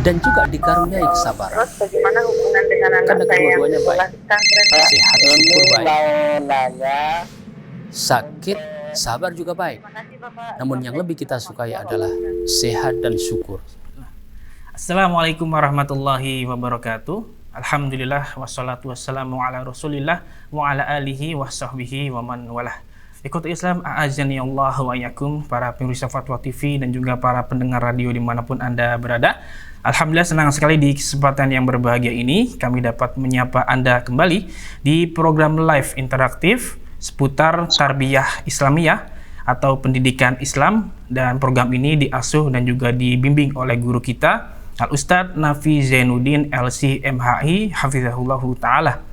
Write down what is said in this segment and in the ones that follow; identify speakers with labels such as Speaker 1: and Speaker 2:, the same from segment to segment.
Speaker 1: dan juga dikaruniai kesabaran.
Speaker 2: Terus bagaimana hubungan dengan anak
Speaker 1: Karena
Speaker 2: saya yang
Speaker 1: kedua-duanya baik.
Speaker 2: sekolah pesantren?
Speaker 1: Sehat, syukur baik.
Speaker 3: Mau nanya,
Speaker 1: Sakit, sabar juga baik.
Speaker 2: Terima kasih Bapak.
Speaker 1: Namun yang lebih kita sukai adalah sehat dan syukur.
Speaker 4: Assalamualaikum warahmatullahi wabarakatuh. Alhamdulillah wassalatu wassalamu ala rasulillah wa ala alihi wa sahbihi wa man walah. Ikut Islam, a'azani Allah wa yakum, para pemirsa Fatwa TV dan juga para pendengar radio dimanapun Anda berada. Alhamdulillah senang sekali di kesempatan yang berbahagia ini kami dapat menyapa Anda kembali di program live interaktif seputar tarbiyah Islamiyah atau pendidikan Islam, dan program ini diasuh dan juga dibimbing oleh guru kita Al-Ustadz Nafi Zainuddin LC MHI Hafizahullahu Ta'ala.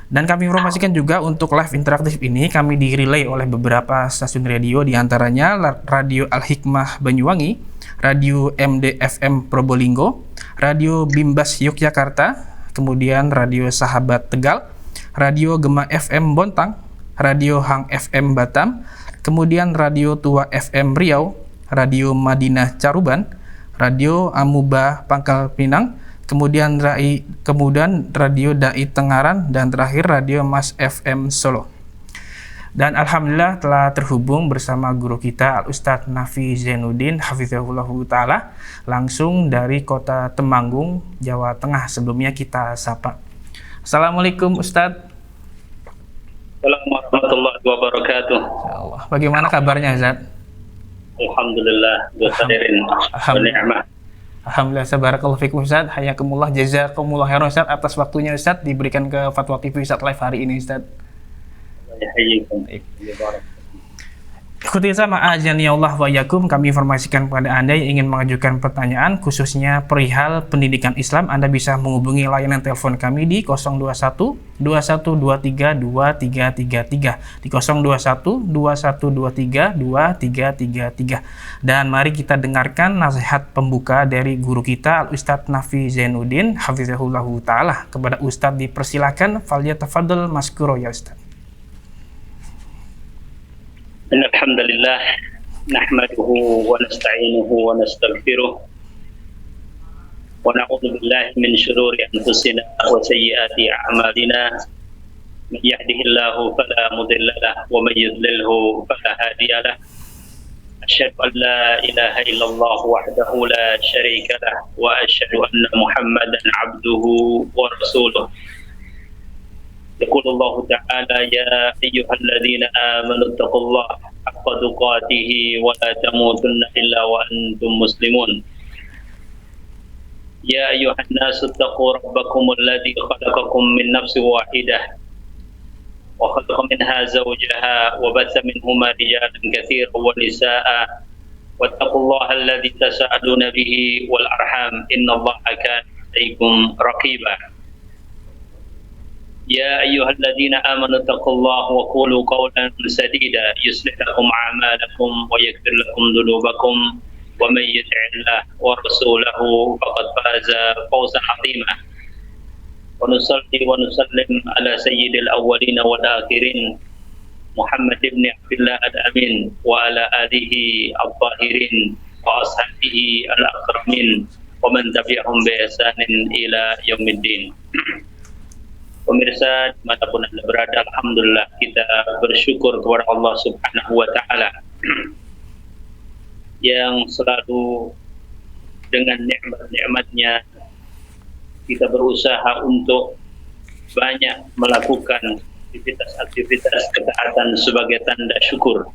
Speaker 4: Dan kami informasikan juga untuk live interaktif ini kami direlay oleh beberapa stasiun radio, diantaranya Radio Al-Hikmah Banyuwangi, Radio MDFM Probolinggo, Radio Bimbas Yogyakarta, kemudian Radio Sahabat Tegal, Radio Gema FM Bontang, Radio Hang FM Batam, kemudian Radio Tua FM Riau, Radio Madinah Caruban, Radio Amuba Pangkal Pinang, kemudian Radio Dai Tengaran, dan terakhir Radio Mas FM Solo. Dan alhamdulillah telah terhubung bersama guru kita Al-Ustadz Nafi Zainuddin Hafizahullahu Ta'ala langsung dari kota Temanggung, Jawa Tengah. Sebelumnya kita sapa. Assalamualaikum Ustadz.
Speaker 5: Assalamualaikum warahmatullahi wabarakatuh.
Speaker 4: Insyaallah. Bagaimana kabarnya Ustadz?
Speaker 5: Alhamdulillah, berhadirin bernikmat.
Speaker 4: Alhamdulillah, sabarakallahu fikum Ustaz, hayakumullah, jazakumullah khairan Ustaz atas waktunya Ustaz diberikan ke Fatwa TV Ustaz live hari ini Ustaz. Ikuti sama ajani Allah wa yakum, kami informasikan kepada Anda yang ingin mengajukan pertanyaan khususnya perihal pendidikan Islam. Anda bisa menghubungi layanan telepon kami di 021 2123 2333 di 021 2123 2333. Dan mari kita dengarkan nasihat pembuka dari guru kita Al-Ustadz Nafi Zainuddin Hafizahullahu Ta'ala. Kepada Ustadz dipersilakan, falyatafaddal maskuro ya Ustadz.
Speaker 5: إن الحمد لله نحمده ونستعينه ونستغفره ونعوذ بالله من شرور أنفسنا وسيئات أعمالنا من يهده الله فلا مضل له ومن يضلله فلا هادي له أشهد أن لا إله إلا الله وحده لا شريك له وأشهد أن محمدا عبده ورسوله. يقول الله تعالى يا أيها الذين آمنوا اتقوا الله حق تقاته ولا تموتن إلا وأنتم مسلمون. يا أيها الناس اتقوا ربكم الذي خلقكم من نفس واحدة وخلق منها زوجها وبث منهما رجالا كثيرا ونساء واتقوا الله الذي تساءلون به والأرحام إن الله كان عليكم رقيبا. يا أيها الذين آمنوا اتقوا الله وقولوا قولا سديدا يصلح لكم أعمالكم ويغفر لكم ذنوبكم ومن يطع الله ورسوله فقد فاز فوزا عظيما. ونصلي ونسلم على سيد الأولين والآخرين محمد بن عبد الله الأمين وعلى آله الطاهرين وأصحابه الأكرمين ومن تبعهم بإحسان إلى يوم الدين. Pemirsa dimanapun Anda berada, alhamdulillah kita bersyukur kepada Allah Subhanahu wa Ta'ala yang selalu dengan nikmat-nikmatnya kita berusaha untuk banyak melakukan aktivitas ketaatan sebagai tanda syukur,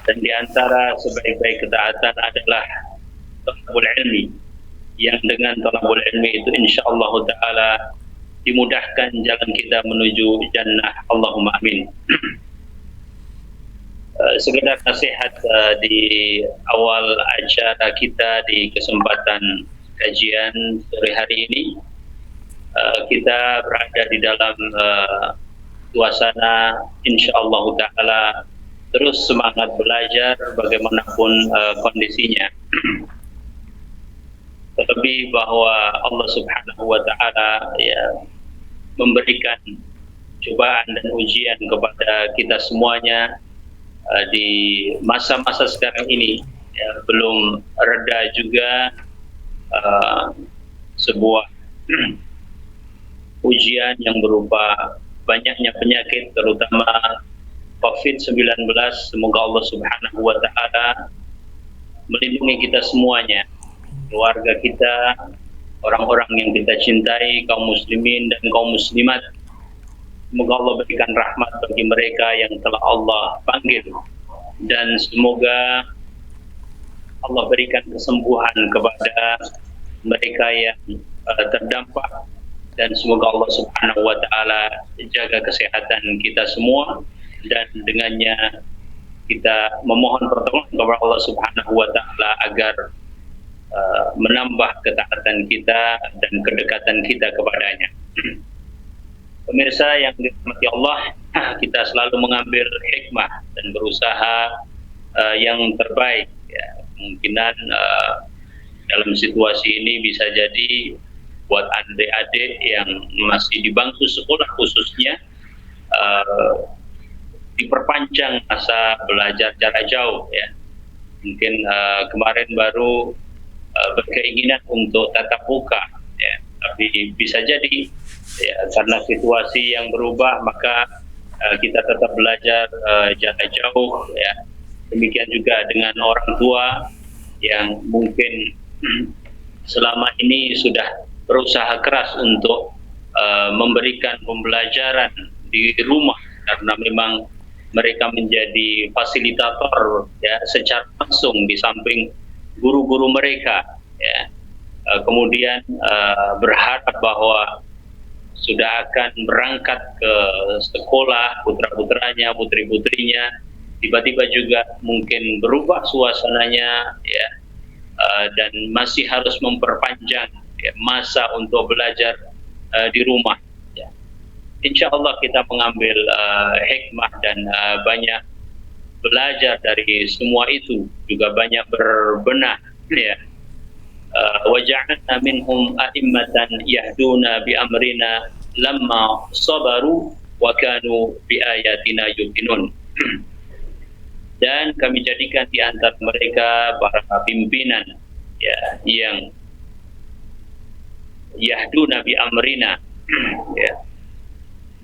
Speaker 5: dan di antara sebaik-baik ketaatan adalah thalabul ilmi, yang dengan thalabul ilmi itu insyaallah ta'ala dimudahkan jalan kita menuju jannah. Allahumma amin. Sekedar nasihat di awal acara kita di kesempatan kajian sore hari ini, kita berada di dalam suasana insyaallah ta'ala terus semangat belajar bagaimanapun kondisinya. Terlebih bahwa Allah Subhanahu wa Ta'ala ya memberikan cobaan dan ujian kepada kita semuanya di masa-masa sekarang ini, ya, belum reda juga uh, sebuah ujian yang berupa banyaknya penyakit, terutama COVID-19. Semoga Allah Subhanahu wa Ta'ala melindungi kita semuanya, keluarga kita, orang-orang yang kita cintai, kaum muslimin dan kaum muslimat. Semoga Allah berikan rahmat bagi mereka yang telah Allah panggil, dan semoga Allah berikan kesembuhan kepada mereka yang terdampak, dan semoga Allah Subhanahu wa Ta'ala jaga kesehatan kita semua, dan dengannya kita memohon pertolongan kepada Allah Subhanahu wa Ta'ala agar menambah ketaatan kita dan kedekatan kita kepadanya. Pemirsa yang dirahmati Allah, kita selalu mengambil hikmah dan berusaha yang terbaik. Ya, kemungkinan dalam situasi ini bisa jadi buat adik-adik yang masih di bangku sekolah khususnya diperpanjang masa belajar jarak jauh. Ya, mungkin kemarin baru berkeinginan untuk tatap muka, ya, tapi bisa jadi ya, karena situasi yang berubah maka kita tetap belajar jarak jauh. Ya, demikian juga dengan orang tua yang mungkin selama ini sudah berusaha keras untuk memberikan pembelajaran di rumah, karena memang mereka menjadi fasilitator ya secara langsung di samping guru-guru mereka, ya. Kemudian berharap bahwa sudah akan berangkat ke sekolah putra-putranya, putri-putrinya, tiba-tiba juga mungkin berubah suasananya, ya, dan masih harus memperpanjang ya, masa untuk belajar di rumah. Ya. Insya Allah kita mengambil hikmah dan banyak belajar dari semua itu, juga banyak berbenah. Ya. وَجَعَلْنَا مِنْهُمْ أَئِمَّةً يَهْدُونَ بِأَمْرِنَا لَمَّا صَبَرُوا وَكَانُوا بِآيَاتِنَا يُوقِنُونَ. Dan kami jadikan di antara mereka para pimpinan, ya, yang yahduna bi amrina, ya,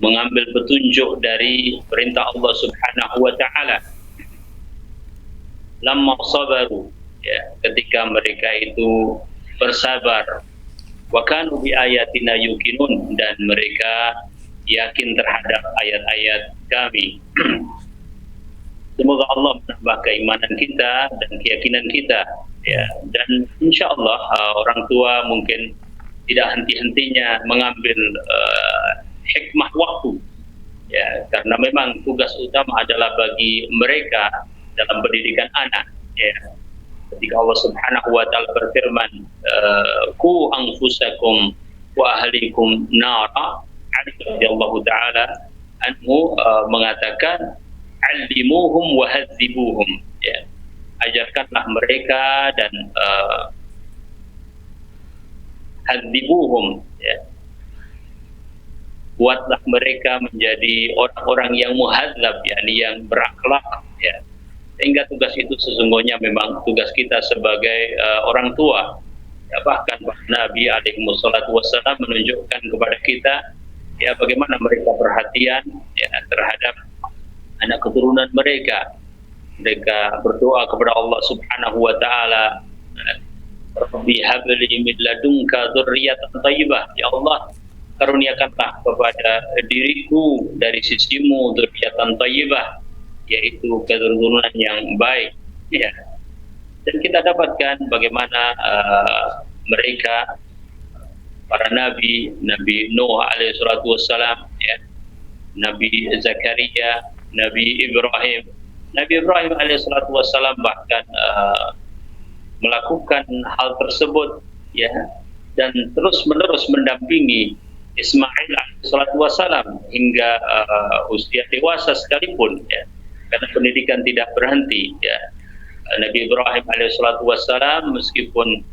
Speaker 5: mengambil petunjuk dari perintah Allah Subhanahu wa Ta'ala. Lamma sabaru, ya, ketika mereka itu bersabar, wa kanu bi ayatina yuqinun, dan mereka yakin terhadap ayat-ayat kami. Semoga Allah menambah keimanan kita dan keyakinan kita, ya, dan insya Allah orang tua mungkin tidak henti-hentinya mengambil hikmah waktu, ya, karena memang tugas utama adalah bagi mereka dalam pendidikan anak, ya. Ketika Allah Subhanahu wa Ta'ala berfirman, ku anfusakum wa ahlikum nara, Ali radhiyallahu ta'ala anhu mengatakan, alimuhum wa hadzibuhum, ya, ajarkanlah mereka dan hadzibuhum, ya, buatlah mereka menjadi orang-orang yang muhadzab, yakni yang berakhlak, ya. Sehingga tugas itu sesungguhnya memang tugas kita sebagai orang tua, ya, bahkan Nabi alaihi wassalatu wassalam menunjukkan kepada kita, ya, bagaimana mereka perhatian, ya, terhadap anak keturunan mereka. Mereka berdoa kepada Allah Subhanahu wa Ta'ala, Rabbi habli min ladunka dzurriyyatan thayyibah, ya Allah, karuniakanlah kepada diriku dari sisimu dzurriyyatan thayyibah, yaitu keturunan yang baik, ya. Dan kita dapatkan bagaimana mereka, para nabi, Nabi Nuh alaihi salatu wassalam, ya, Nabi Zakaria, Nabi Ibrahim alaihi salatu wassalam bahkan melakukan hal tersebut, ya, dan terus-menerus mendampingi Ismail alaihi salatu wassalam hingga usia dewasa sekalipun, ya, karena pendidikan tidak berhenti, ya. Nabi Ibrahim alaihi salatu wassalam meskipun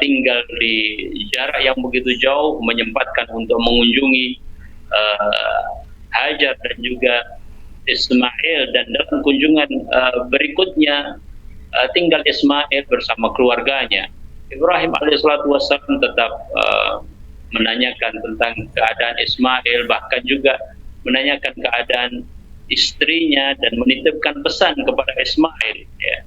Speaker 5: tinggal di jarak yang begitu jauh, menyempatkan untuk mengunjungi Hajar dan juga Ismail, dan dalam kunjungan berikutnya tinggal Ismail bersama keluarganya, Ibrahim alaihissalatu wassalam tetap menanyakan tentang keadaan Ismail, bahkan juga menanyakan keadaan istrinya dan menitipkan pesan kepada Ismail. Ya.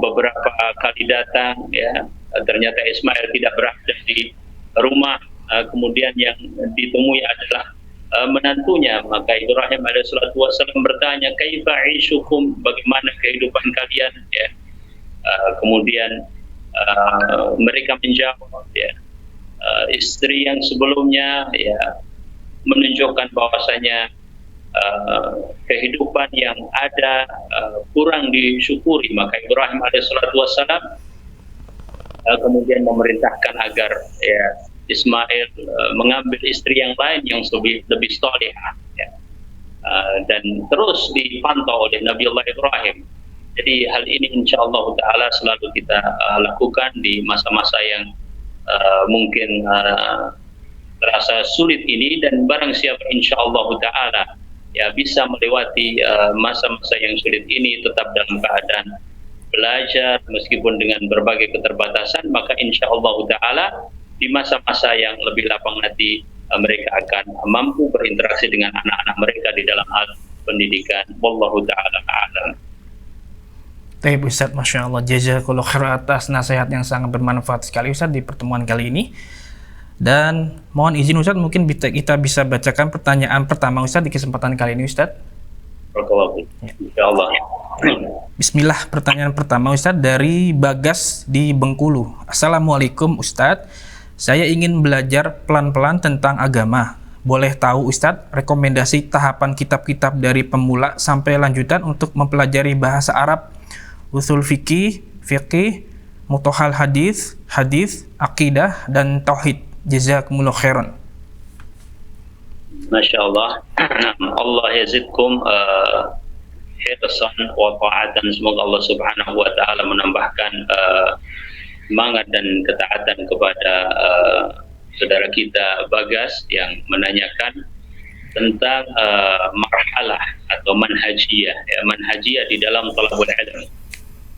Speaker 5: Beberapa kali datang, ya, ternyata Ismail tidak berada di rumah. Kemudian yang ditemui adalah menantunya. Maka Ibrahim alaihissalatu wassalam bertanya, kaifa aishukum, bagaimana kehidupan kalian? Ya. Kemudian mereka menjawab, ya, istri yang sebelumnya, ya, menunjukkan bahwasanya kehidupan yang ada kurang disyukuri. Maka Ibrahim alaihissalatu wassalam kemudian memerintahkan agar, ya, Ismail mengambil istri yang lain yang lebih salihah, ya. Dan terus dipantau oleh Nabiullah Ibrahim. Jadi hal ini insyaallah taala selalu kita lakukan di masa-masa yang mungkin terasa sulit ini, dan barang siapa insyaallah taala ya bisa melewati masa-masa yang sulit ini tetap dalam keadaan belajar meskipun dengan berbagai keterbatasan, maka insyaallah taala di masa-masa yang lebih lapang nanti mereka akan mampu berinteraksi dengan anak-anak mereka di dalam hal pendidikan. Wallahu taala a'lam.
Speaker 4: Baik Ustaz, Masya Allah, jazakallahu khair atas nasihat yang sangat bermanfaat sekali Ustaz di pertemuan kali ini. Dan mohon izin Ustaz, mungkin kita bisa bacakan pertanyaan pertama Ustaz di kesempatan kali ini Ustaz.
Speaker 5: Insyaallah.
Speaker 4: Bismillah, pertanyaan pertama Ustaz dari Bagas di Bengkulu. Assalamualaikum Ustaz, saya ingin belajar pelan-pelan tentang agama. Boleh tahu Ustaz rekomendasi tahapan kitab-kitab dari pemula sampai lanjutan untuk mempelajari bahasa Arab, usul fikih, mutohal hadis, akidah, dan tauhid. Jazakumullah khairan.
Speaker 5: Masya Allah. Allah yazidkum hirsan wa ta'atan. Semoga Allah subhanahu wa ta'ala menambahkan semangat dan ketaatan kepada saudara kita Bagas yang menanyakan tentang marhalah atau manhajiyah, ya, manhajiyah di dalam talabul ilm,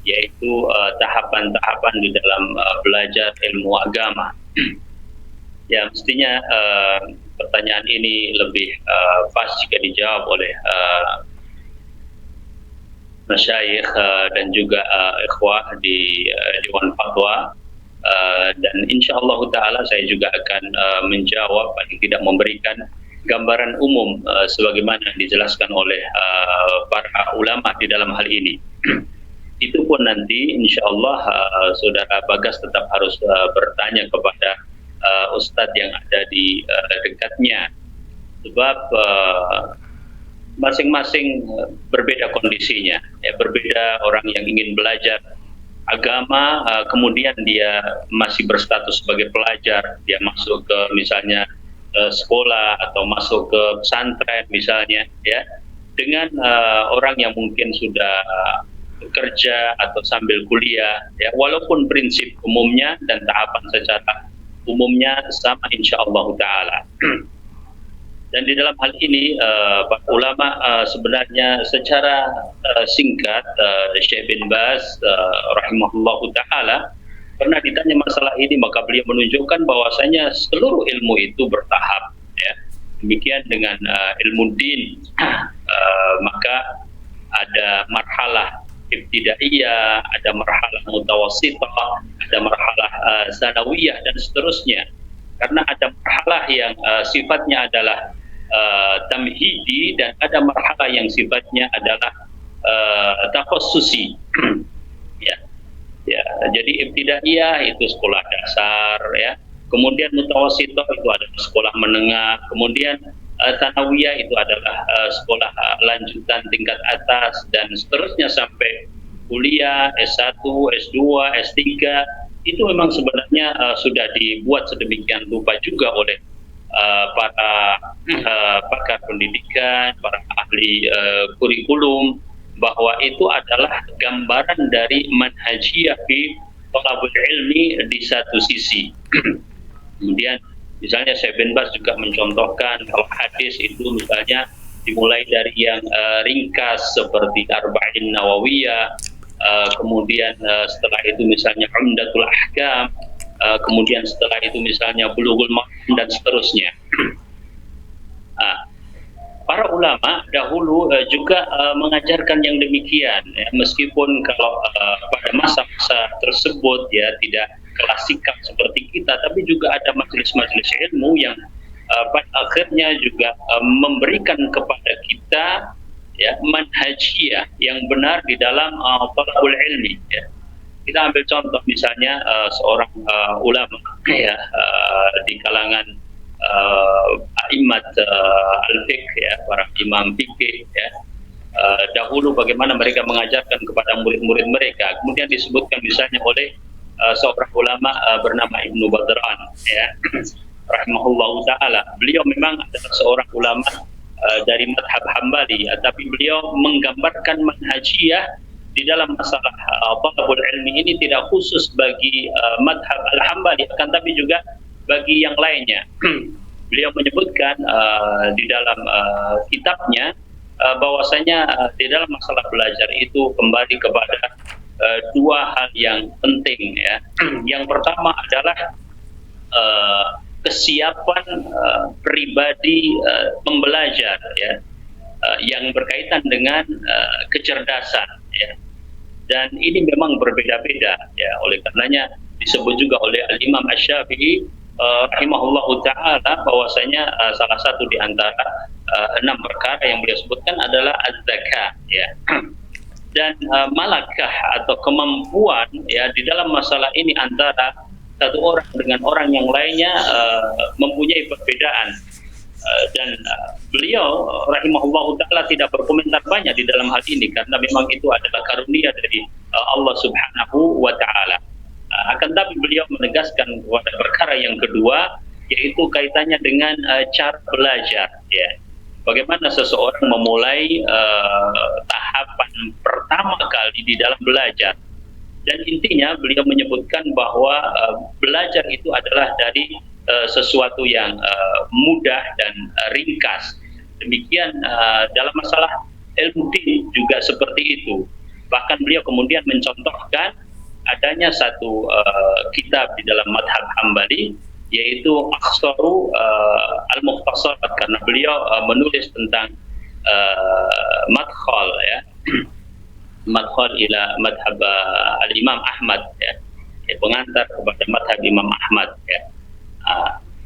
Speaker 5: yaitu tahapan-tahapan di dalam belajar ilmu agama. Ya, mestinya pertanyaan ini lebih pas jika dijawab oleh masyayikh dan juga ikhwah di Dewan Fatwa, dan insyaallah taala saya juga akan menjawab, paling tidak memberikan gambaran umum sebagaimana dijelaskan oleh para ulama di dalam hal ini. Itu pun nanti insyaallah saudara Bagas tetap harus bertanya kepada ustadz yang ada di dekatnya, sebab masing-masing berbeda kondisinya, ya, berbeda. Orang yang ingin belajar agama kemudian dia masih berstatus sebagai pelajar, dia masuk ke misalnya sekolah atau masuk ke pesantren misalnya, ya, dengan orang yang mungkin sudah bekerja atau sambil kuliah, ya, walaupun prinsip umumnya dan tahapan secara umumnya sama insyaallah taala. Dan di dalam hal ini para ulama sebenarnya secara singkat, Syekh bin Baz rahimahullahu taala pernah ditanya masalah ini, maka beliau menunjukkan bahwasanya seluruh ilmu itu bertahap, ya. Demikian dengan ilmu din, maka ada marhalah ibtidaiyah, ada marhalah mutawassithah, ada marhalah sanawiyah, dan seterusnya. Karena ada marhalah yang sifatnya adalah tamhidi, dan ada marhalah yang sifatnya adalah takhassusi. Ya, jadi ibtidaiyah itu sekolah dasar, ya. Kemudian mutawassithah itu adalah sekolah menengah. Kemudian sanawiyah itu adalah sekolah lanjutan tingkat atas, dan seterusnya sampai kuliah S1, S2, S3. Itu memang sebenarnya sudah dibuat sedemikian rupa juga oleh para pakar pendidikan, para ahli kurikulum, bahwa itu adalah gambaran dari manhajiyah fi thalabul ilmi di satu sisi. Kemudian misalnya Syekh bin Baz juga mencontohkan kalau hadis itu misalnya dimulai dari yang ringkas seperti Arba'in Nawawiyah, kemudian setelah itu misalnya Umdatul Ahkam, kemudian setelah itu misalnya Bulughul Maram dan seterusnya. Para ulama dahulu juga mengajarkan yang demikian, ya, meskipun kalau pada masa-masa tersebut ya tidak klasikal seperti kita, tapi juga ada majelis-majelis ilmu yang pada akhirnya juga memberikan kepada kita ya manhajiyah yang benar di dalam talabul ilmi. Ya. Kita ambil contoh misalnya seorang ulama ya di kalangan a'immat al-fiqh ya, para imam fikih ya. Dahulu bagaimana mereka mengajarkan kepada murid-murid mereka. Kemudian disebutkan misalnya oleh seorang ulama bernama Ibnu Badran ya. Rahimahullahu taala. Beliau memang adalah seorang ulama dari madhab Hambali, tapi beliau menggambarkan manhajiyah di dalam masalah talabul ilmi ini tidak khusus bagi madhab al-Hambali, akan tapi juga bagi yang lainnya. Beliau menyebutkan di dalam kitabnya bahwasanya di dalam masalah belajar itu kembali kepada dua hal yang penting ya. Yang pertama adalah kesiapan pribadi pembelajar ya, yang berkaitan dengan kecerdasan ya. Dan ini memang berbeda-beda ya, oleh karenanya disebut juga oleh Al-Imam Asy-Syafi'i rahimahullahu ta'ala bahwasanya salah satu di antara 6 perkara yang beliau sebutkan adalah az-zakah ya. Dan malakah atau kemampuan ya di dalam masalah ini antara satu orang dengan orang yang lainnya mempunyai perbedaan. Dan beliau rahimahullahu ta'ala tidak berkomentar banyak di dalam hal ini karena memang itu adalah karunia dari Allah subhanahu wa ta'ala. Akan tapi beliau menegaskan pada perkara yang kedua, yaitu kaitannya dengan cara belajar ya. Bagaimana seseorang memulai tahapan pertama kali di dalam belajar. Dan intinya beliau menyebutkan bahwa belajar itu adalah dari sesuatu yang mudah dan ringkas. Demikian dalam masalah ilmu din juga seperti itu. Bahkan beliau kemudian mencontohkan adanya satu kitab di dalam madhab Hambali, yaitu Akhsaru al-Mukhtasarat, karena beliau menulis tentang madkhal ya, madkhal ila madhab al-Imam Ahmad ya, pengantar kepada madhab Imam Ahmad ya.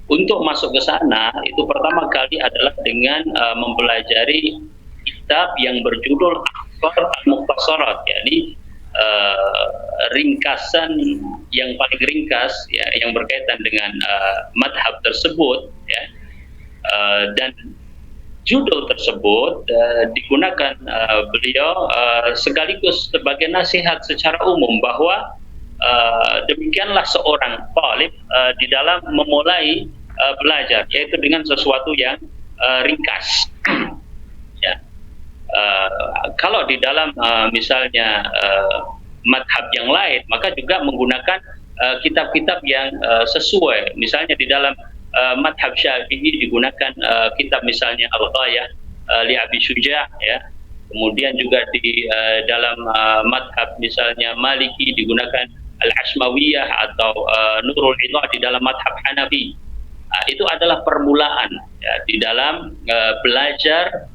Speaker 5: Untuk masuk ke sana itu pertama kali adalah dengan mempelajari kitab yang berjudul Akhsar al-Mukhtasarat, yakni ringkasan yang paling ringkas ya, yang berkaitan dengan madhab tersebut ya. Dan judul tersebut digunakan beliau sekaligus sebagai nasihat secara umum bahwa demikianlah seorang talib di dalam memulai belajar, yaitu dengan sesuatu yang ringkas ya. Kalau di dalam misalnya madhab yang lain, maka juga menggunakan kitab-kitab yang sesuai. Misalnya di dalam madhab Syafi'i digunakan kitab misalnya Al-Ghayah li Abi Syuja' ya. Kemudian juga di dalam madhab misalnya Maliki digunakan Al-Ashmawiyah atau Nurul Idah di dalam madhab Hanafi. Itu adalah permulaan ya, di dalam belajar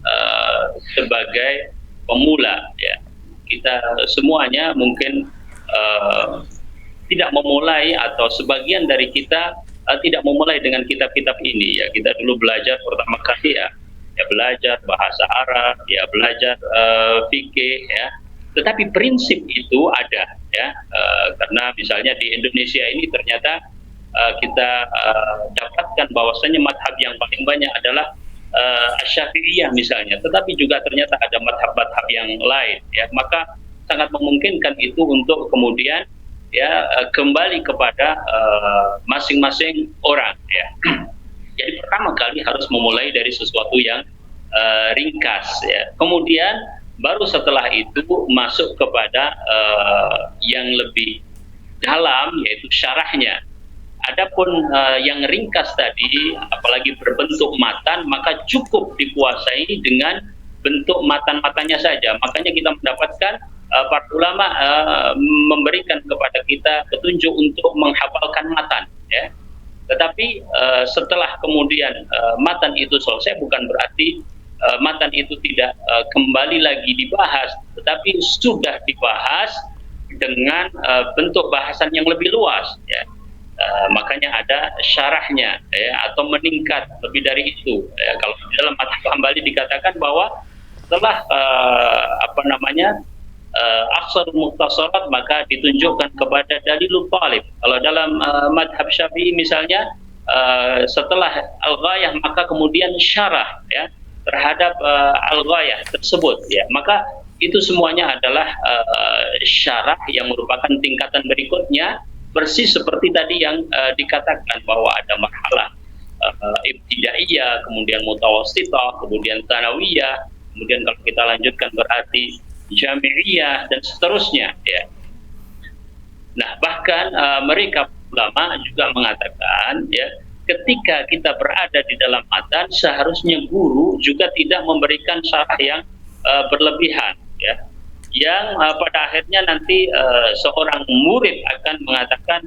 Speaker 5: sebagai pemula ya. Kita semuanya mungkin tidak memulai, atau sebagian dari kita tidak memulai dengan kitab-kitab ini ya. Kita dulu belajar pertama kali ya belajar bahasa Arab ya, belajar fikih ya. Tetapi prinsip itu ada ya, karena misalnya di Indonesia ini ternyata kita dapatkan bahwasanya madhab yang paling banyak adalah Asy-Syafi'iyah misalnya, tetapi juga ternyata ada madhab-madhab yang lain ya. Maka sangat memungkinkan itu untuk kemudian ya kembali kepada masing-masing orang ya. Jadi pertama kali harus memulai dari sesuatu yang ringkas ya. Kemudian baru setelah itu masuk kepada yang lebih dalam, yaitu syarahnya. Adapun yang ringkas tadi, apalagi berbentuk matan, maka cukup dikuasai dengan bentuk matan-matannya saja. Makanya kita mendapatkan para ulama memberikan kepada kita petunjuk untuk menghafalkan matan, ya. Tetapi setelah kemudian matan itu selesai, bukan berarti matan itu tidak kembali lagi dibahas, tetapi sudah dibahas dengan bentuk bahasan yang lebih luas, ya. Makanya ada syarahnya, ya, atau meningkat lebih dari itu, ya. Kalau di dalam Madhab Hambali dikatakan bahwa setelah aksar mukhtasarat, maka ditunjukkan kepada dalilul talib. Kalau dalam madhab Syafi'i misalnya, setelah al-ghayah maka kemudian syarah, ya, terhadap al-ghayah tersebut, ya. Maka itu semuanya adalah syarah yang merupakan tingkatan berikutnya, persis seperti tadi yang dikatakan bahwa ada marhalah ibtidaiyah, kemudian mutawassithah, kemudian tsanawiyah, kemudian kalau kita lanjutkan berarti jami'iyah, dan seterusnya, ya. Nah, bahkan mereka ulama juga mengatakan, ya, ketika kita berada di dalam matan, seharusnya guru juga tidak memberikan syarah yang berlebihan, ya, yang pada akhirnya nanti seorang murid akan mengatakan,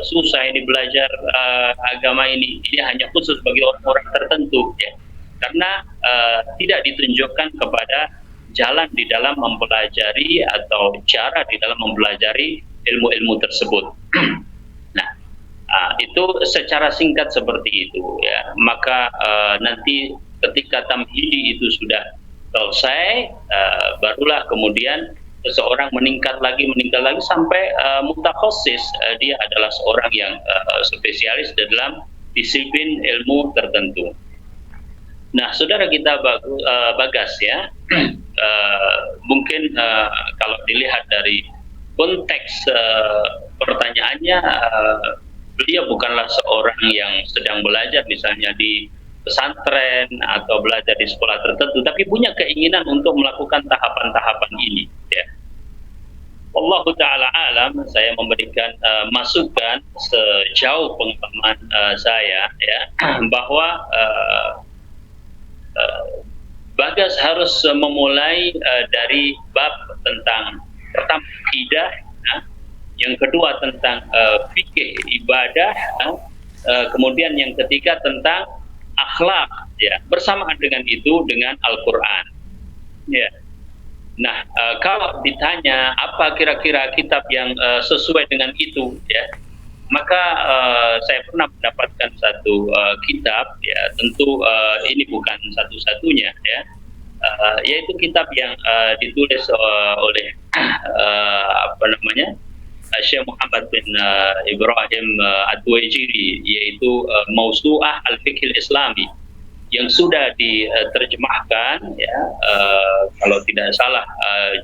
Speaker 5: susah ini belajar agama ini hanya khusus bagi orang-orang tertentu, ya, karena tidak ditunjukkan kepada jalan di dalam mempelajari atau cara di dalam mempelajari ilmu-ilmu tersebut. Nah, itu secara singkat seperti itu, ya. Maka nanti ketika tamhidi itu sudah selesai, barulah kemudian seseorang meningkat lagi sampai mutakhassis, dia adalah seorang yang spesialis dalam disiplin ilmu tertentu. Nah, saudara kita Bagas, ya, mungkin kalau dilihat dari konteks pertanyaannya, beliau bukanlah seorang yang sedang belajar misalnya di pesantren atau belajar di sekolah tertentu, tapi punya keinginan untuk melakukan tahapan-tahapan ini, ya. Wallahu ta'ala alam, saya memberikan masukan sejauh pengalaman saya, ya, bahwa Bagas harus memulai dari bab tentang pertama akidah, ya, yang kedua tentang fikih ibadah, kemudian yang ketiga tentang akhlak, ya, bersamaan dengan itu dengan Al-Quran, ya. Nah, kalau ditanya apa kira-kira kitab yang sesuai dengan itu, ya, maka saya pernah mendapatkan satu kitab, ya, tentu ini bukan satu-satunya, ya, yaitu kitab yang ditulis oleh Syekh Muhammad bin Ibrahim At-Tuwaijiri, yaitu Mausu'ah Al-Fiqh Al-Islami, yang sudah diterjemahkan, ya, kalau tidak salah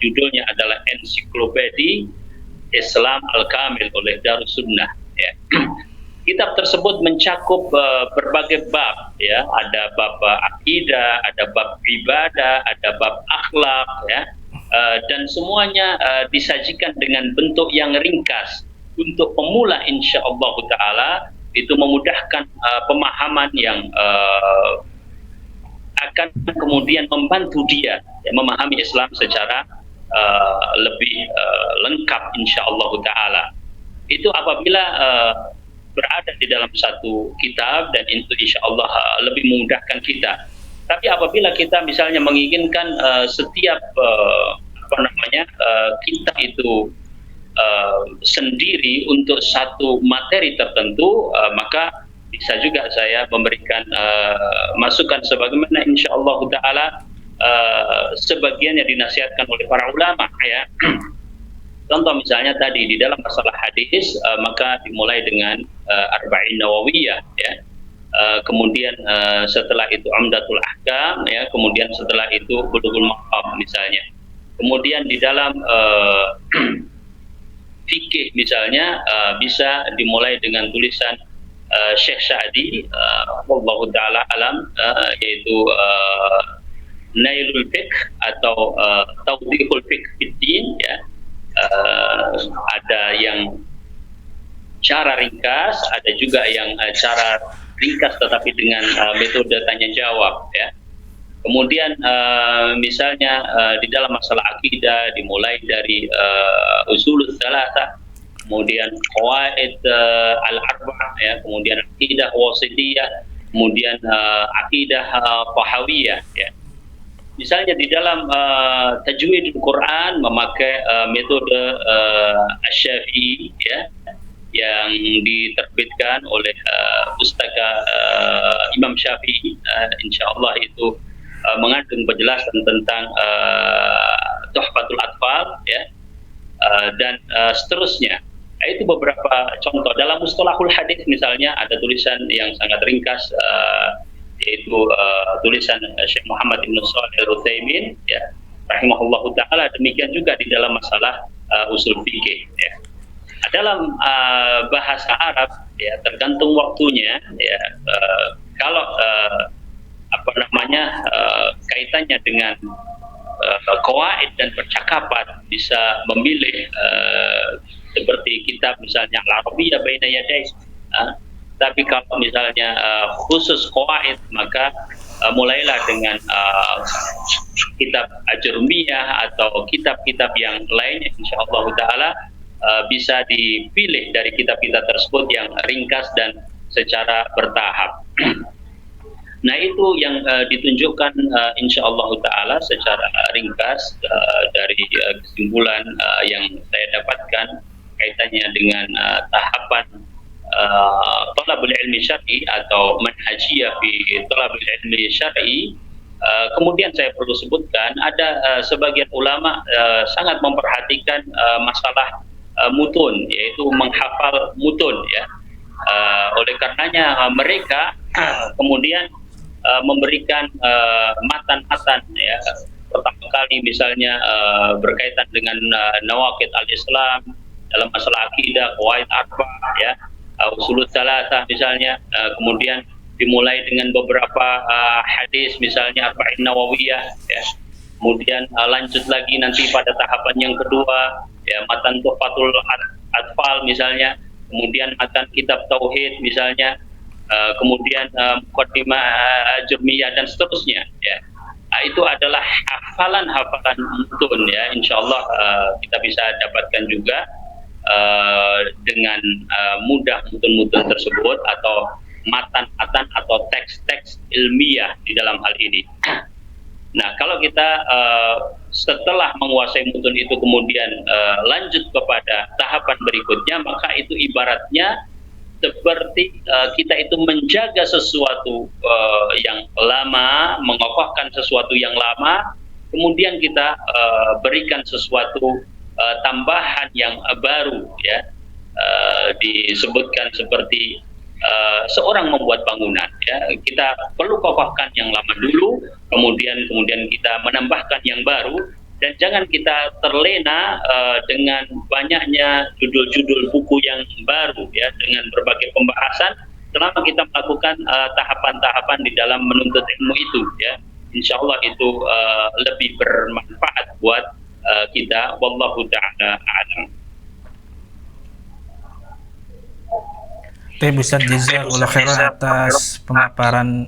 Speaker 5: judulnya adalah Ensiklopedi Islam Al-Kamil oleh Darussunnah, ya. Kitab tersebut mencakup berbagai bab, ya, ada bab akidah, ada bab ibadah, ada bab akhlak, ya, dan semuanya disajikan dengan bentuk yang ringkas untuk pemula, insyaallah taala itu memudahkan pemahaman yang akan kemudian membantu dia, ya, memahami Islam secara lebih lengkap, insyaallah taala. Itu apabila berada di dalam satu kitab, dan itu insyaallah lebih memudahkan kita. Tapi apabila kita misalnya menginginkan setiap kita itu sendiri untuk satu materi tertentu, maka bisa juga saya memberikan masukan sebagaimana insyaallah taala sebagiannya dinasihatkan oleh para ulama, ya. Contoh misalnya tadi di dalam masalah hadis, maka dimulai dengan Arba'in Nawawiyah, ya. Kemudian setelah itu Umdatul Ahkam, ya, kemudian setelah itu Bulughul Maram misalnya. Kemudian di dalam fikih misalnya bisa dimulai dengan tulisan Syekh Sa'di, wallahu taala alam, yaitu Nailul Fiqh atau Tawdihul Fiqh Fiddin, ya. Ada yang cara ringkas, ada juga yang cara ringkas tetapi dengan metode tanya jawab, ya. Kemudian misalnya di dalam masalah akidah dimulai dari usulul tsalatsa, kemudian qawaid al-arba'ah, ya, kemudian akidah wasithiyah, kemudian akidah tahawiyah, ya. Misalnya di dalam tajwid Al-Quran memakai metode Asy-Syafi'i, ya, yang diterbitkan oleh Ustaz Imam Syafi'i. Insyaallah itu mengandung penjelasan tentang Tuhfatul Atfal, ya, dan seterusnya. Itu beberapa contoh. Dalam mustalahul hadis misalnya ada tulisan yang sangat ringkas, yaitu tulisan Syekh Muhammad Ibn Shalih Al-Utsaimin, ya, rahimahullahu taala. Demikian juga di dalam masalah usul fikih, ya. Dalam bahasa Arab, ya, tergantung waktunya, ya, kalau kaitannya dengan qawaid dan percakapan bisa memilih seperti kitab misalnya Al-Arabiyyah Baina Yaday. Tapi kalau misalnya khusus qawaid, maka mulailah dengan kitab Ajrumiyah atau kitab-kitab yang lainnya, insyaallah taala bisa dipilih dari kitab-kitab tersebut yang ringkas dan secara bertahap. Nah, itu yang ditunjukkan insyaallah taala secara ringkas dari kesimpulan yang saya dapatkan kaitannya dengan tahapan thalabul ilmi syar'i atau manhajiyah fi thalabul ilmi syar'i. Kemudian saya perlu sebutkan ada sebagian ulama sangat memperhatikan masalah mutun, yaitu menghafal mutun, ya. Oleh karenanya mereka kemudian memberikan matan-matan, ya, pertama kali misalnya berkaitan dengan nawaqid al-Islam dalam masalah akidah, qawaid arba'ah, ya, usulul tsalatsa misalnya, kemudian dimulai dengan beberapa hadis misalnya Arba'in Nawawiyah, ya. Kemudian lanjut lagi nanti pada tahapan yang kedua, ya, matan Tuhfatul Atfal misalnya, kemudian matan kitab tauhid misalnya, kemudian Muqaddimah Ajrumiyah dan seterusnya, ya. Itu adalah hafalan-hafalan mutun, ya. Insyaallah kita bisa dapatkan juga dengan mudah mutun-mutun tersebut atau matan-matan atau teks-teks ilmiah di dalam hal ini. Nah, kalau kita setelah menguasai mutun itu kemudian lanjut kepada tahapan berikutnya, maka itu ibaratnya seperti kita itu menjaga sesuatu yang lama, mengokohkan sesuatu yang lama, kemudian kita berikan sesuatu tambahan yang baru, ya. Disebutkan seperti seorang membuat bangunan, ya, kita perlu kokohkan yang lama dulu, kemudian kita menambahkan yang baru, dan jangan kita terlena dengan banyaknya judul-judul buku yang baru, ya, dengan berbagai pembahasan selama kita melakukan tahapan-tahapan di dalam menuntut ilmu itu, ya. Insyaallah itu lebih bermanfaat buat kita. Wallahu ta'ala a'lam.
Speaker 4: Ustaz, jazakallahu khairan atas pemaparan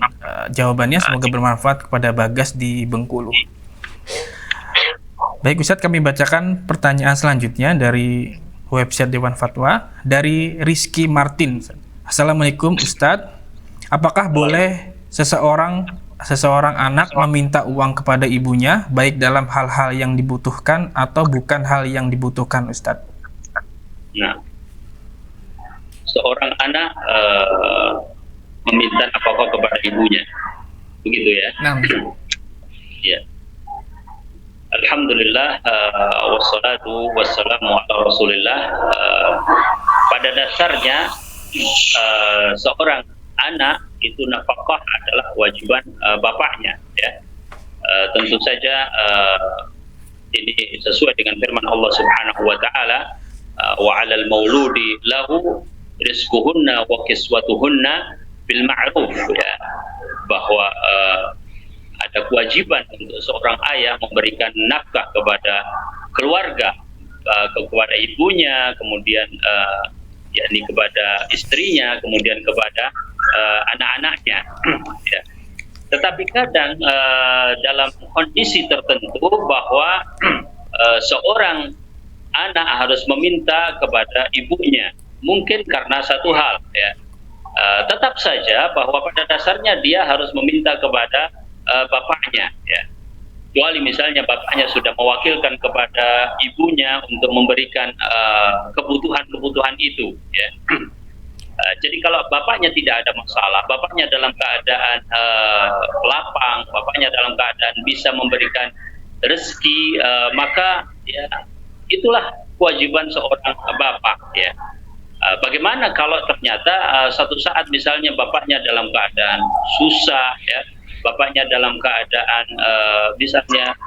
Speaker 4: jawabannya. Semoga bermanfaat kepada Bagas di Bengkulu. Baik Ustaz, kami bacakan pertanyaan selanjutnya dari website Dewan Fatwa dari Rizky Martin. Assalamualaikum Ustaz, apakah boleh seseorang anak meminta uang kepada ibunya baik dalam hal-hal yang dibutuhkan atau bukan hal yang dibutuhkan, Ustaz?
Speaker 5: Nah, seorang anak meminta apa-apa kepada ibunya, begitu ya?
Speaker 4: Nah.
Speaker 5: Ya. Alhamdulillah, wassalatu wassalamu ala Rasulillah. Pada dasarnya seorang anak itu nafkah adalah kewajiban bapaknya, ya. Tentu saja ini sesuai dengan firman Allah Subhanahu wa taala, wa 'alal mauludi lahu rizquhunna wa kiswatuhunna bil ma'ruf, ya, bahwa ada kewajiban untuk seorang ayah memberikan nafkah kepada keluarga, kepada ibunya, kemudian yakni kepada istrinya, kemudian kepada anak-anaknya. Ya. Tetapi kadang dalam kondisi tertentu bahwa seorang anak harus meminta kepada ibunya, mungkin karena satu hal, ya. Tetap saja bahwa pada dasarnya dia harus meminta kepada bapaknya, ya. Kecuali misalnya bapaknya sudah mewakilkan kepada ibunya untuk memberikan kebutuhan-kebutuhan itu, ya. Jadi kalau bapaknya tidak ada masalah, bapaknya dalam keadaan lapang, bapaknya dalam keadaan bisa memberikan rezeki, maka ya itulah kewajiban seorang bapak, ya. Bagaimana kalau ternyata suatu saat misalnya bapaknya dalam keadaan susah, ya, bapaknya dalam keadaan misalnya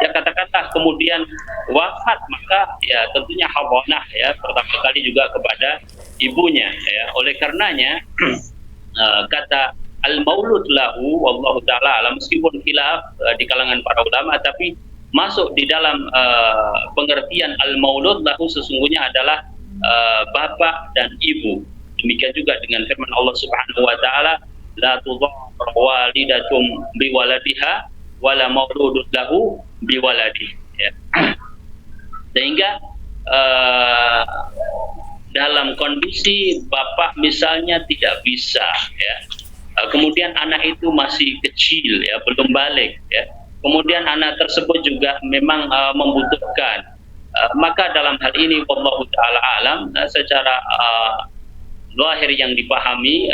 Speaker 5: ya katakanlah kemudian wafat, maka ya tentunya hawanah, ya, pertama kali juga kepada ibunya, ya. Oleh karenanya kata al-maulud lahu wallahu taala alam, meskipun khilaf di kalangan para ulama, tapi masuk di dalam pengertian al-maulud lahu sesungguhnya adalah bapak dan ibu. Demikian juga dengan firman Allah Subhanahu wa taala, la tudhar walidatum biwaladiha wala mauludun lahu biwaladi, ya. Sehingga dalam kondisi bapak misalnya tidak bisa, ya, kemudian anak itu masih kecil, ya, belum balik, ya, kemudian anak tersebut juga memang membutuhkan, maka dalam hal ini wallahu taala alam, secara zahir yang dipahami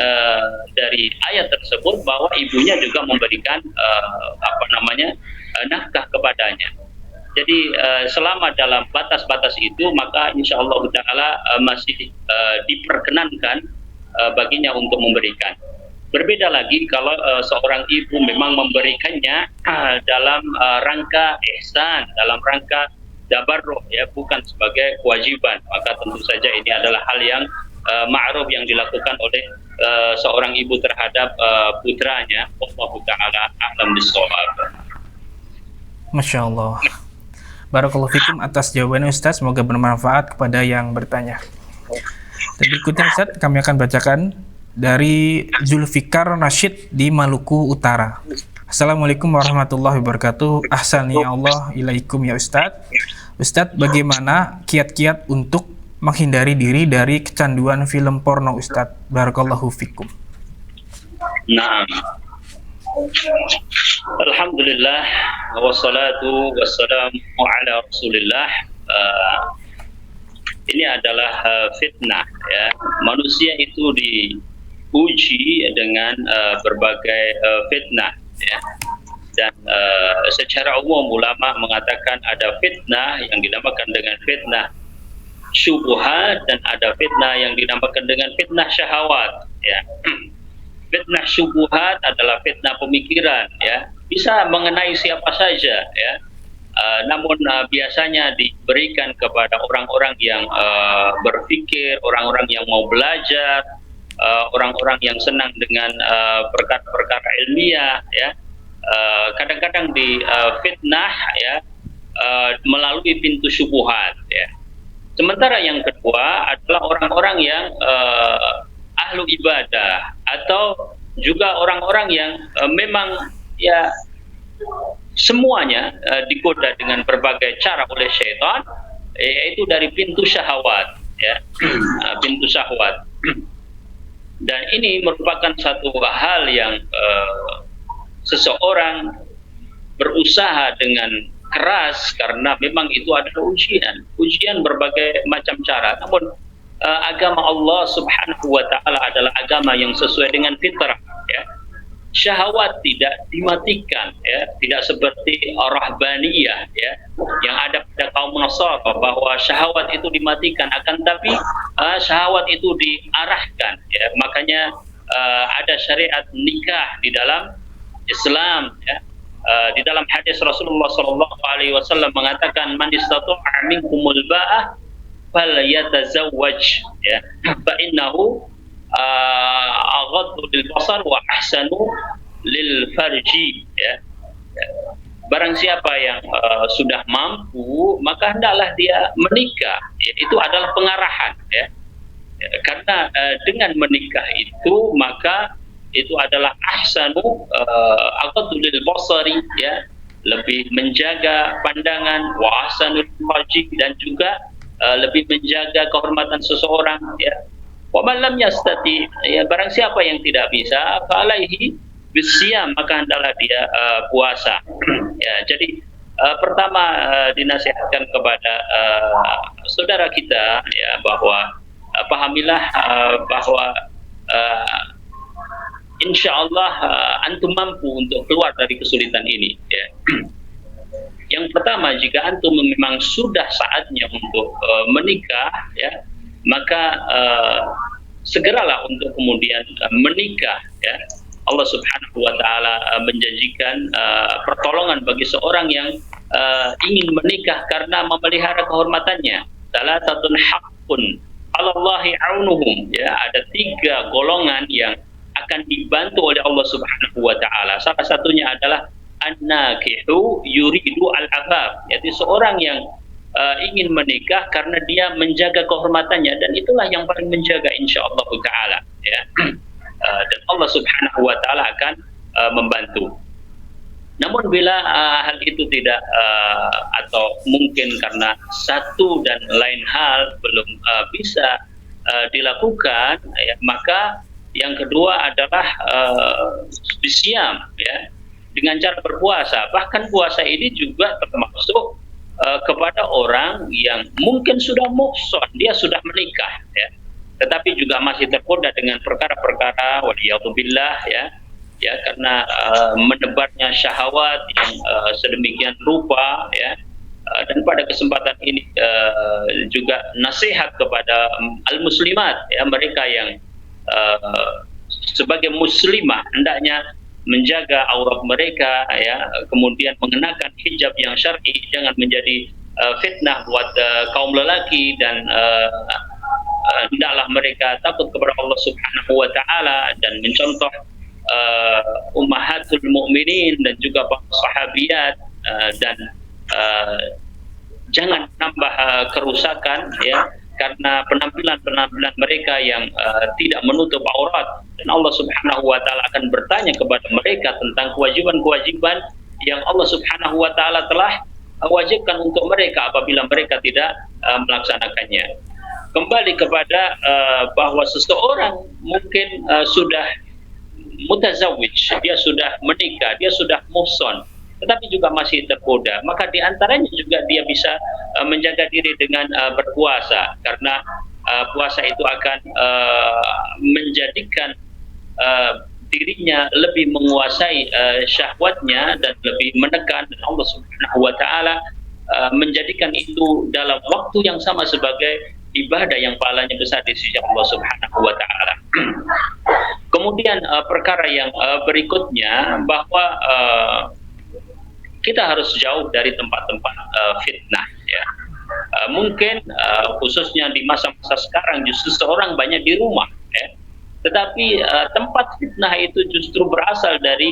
Speaker 5: dari ayat tersebut bahwa ibunya juga memberikan nafkah kepadanya. Jadi selama dalam batas-batas itu, maka insya Allah taala masih diperkenankan baginya untuk memberikan. Berbeda lagi kalau seorang ibu memang memberikannya dalam rangka ihsan, dalam rangka tabarruk, ya, bukan sebagai kewajiban, maka tentu saja ini adalah hal yang ma'ruf yang dilakukan oleh seorang ibu terhadap putranya. Wallahu taala a'lam bishawab.
Speaker 4: Masya Allah. Barakallahu fikum atas jawabannya Ustaz, semoga bermanfaat kepada yang bertanya. Dan berikutnya Ustaz, kami akan bacakan dari Zulfikar Rashid di Maluku Utara. Assalamualaikum warahmatullahi wabarakatuh. Ahsani Allah ilaikum ya Ustaz. Ustaz, bagaimana kiat-kiat untuk menghindari diri dari kecanduan film porno Ustaz? Barakallahu fikum.
Speaker 5: Naam. Alhamdulillah wassalatu wassalamu ala Rasulillah. Ini adalah fitnah, ya. Manusia itu diuji dengan berbagai fitnah, ya. Dan secara umum ulama mengatakan ada fitnah yang dinamakan dengan fitnah syubhat dan ada fitnah yang dinamakan dengan fitnah syahwat, ya. Fitnah syubhat adalah fitnah pemikiran, ya, bisa mengenai siapa saja, ya. Namun biasanya diberikan kepada orang-orang yang berpikir, orang-orang yang mau belajar, orang-orang yang senang dengan perkara-perkara ilmiah, ya. Kadang-kadang di fitnah, ya, melalui pintu syubhat, ya. Sementara yang kedua adalah orang-orang yang ahlu ibadah atau juga orang-orang yang memang, ya, semuanya digoda dengan berbagai cara oleh syaitan, yaitu dari pintu syahwat, ya. Pintu syahwat. Dan ini merupakan satu hal yang seseorang berusaha dengan keras karena memang itu adalah ujian berbagai macam cara. Namun agama Allah Subhanahu wa taala adalah agama yang sesuai dengan fitrah, ya. Syahwat tidak dimatikan, ya, tidak seperti rahbaniyah, ya, yang ada pada kaum Nasara bahwa syahwat itu dimatikan, akan tapi syahwat itu diarahkan, ya. Makanya ada syariat nikah di dalam Islam, ya. Di dalam hadis Rasulullah SAW mengatakan man istata'a minkumul ba'ah falyatazawwaj, ya, fa innahu aghaddu lil basar wa ahsanu lil farji, ya. Barang siapa yang sudah mampu maka hendaklah dia menikah, ya. Itu adalah pengarahan, ya. Karena dengan menikah itu maka itu adalah ahsanu aqaddu lil basari, ya, lebih menjaga pandangan, wa ahsanul farji, dan juga lebih menjaga kehormatan seseorang, ya. Wa man lam yastati, ya, barang siapa yang tidak bisa, fa alaihi bisyam, maka hendaklah dia puasa. Ya, jadi pertama dinasihatkan kepada saudara kita, ya, bahwa pahamilah bahwa insya Allah antum mampu untuk keluar dari kesulitan ini, ya. Yang pertama, jika antum memang sudah saatnya untuk menikah, ya, maka segeralah untuk kemudian menikah, ya. Allah Subhanahu wa taala menjanjikan pertolongan bagi seorang yang ingin menikah karena memelihara kehormatannya. Salasatun haqqun 'alallahi 'aunuhum, ya, ada 3 golongan yang akan dibantu oleh Allah Subhanahu wa taala. Salah satunya adalah an-nakihu yuridu al-afaf, yaitu seorang yang ingin menikah karena dia menjaga kehormatannya, dan itulah yang paling menjaga insyaallah taala, ya. Dan Allah Subhanahu wa taala akan membantu. Namun bila hal itu tidak atau mungkin karena satu dan lain hal belum bisa dilakukan, ya, maka yang kedua adalah bisyam, ya, dengan cara berpuasa. Bahkan puasa ini juga termasuk kepada orang yang mungkin sudah muhsan, dia sudah menikah, ya, tetapi juga masih tergoda dengan perkara-perkara waliyadzubillah, ya, ya, karena menebarnya syahwat yang sedemikian rupa, ya. Dan pada kesempatan ini juga nasihat kepada al-muslimat, ya, mereka yang sebagai muslimah hendaknya menjaga aurat mereka, ya, kemudian mengenakan hijab yang syar'i, jangan menjadi fitnah buat kaum lelaki, dan hendaklah mereka takut kepada Allah Subhanahu wa taala dan mencontoh ummahatul mukminin dan juga para sahabiat, dan jangan nambah kerusakan, ya, karena penampilan mereka yang tidak menutup aurat, dan Allah Subhanahu wa taala akan bertanya kepada mereka tentang kewajiban-kewajiban yang Allah Subhanahu wa taala telah wajibkan untuk mereka apabila mereka tidak melaksanakannya. Kembali kepada bahwa seseorang mungkin sudah mutazawwij, dia sudah menikah, dia sudah muhsan, tetapi juga masih tergoda, maka diantaranya juga dia bisa menjaga diri dengan berpuasa, karena puasa itu akan menjadikan dirinya lebih menguasai syahwatnya dan lebih menekan, dan Allah Subhanahu wa taala menjadikan itu dalam waktu yang sama sebagai ibadah yang pahalanya besar di sisi Allah Subhanahu wa taala. Kemudian perkara yang berikutnya, bahwa kita harus jauh dari tempat-tempat fitnah, ya. Mungkin khususnya di masa-masa sekarang justru seorang banyak di rumah, ya. Tetapi tempat fitnah itu justru berasal dari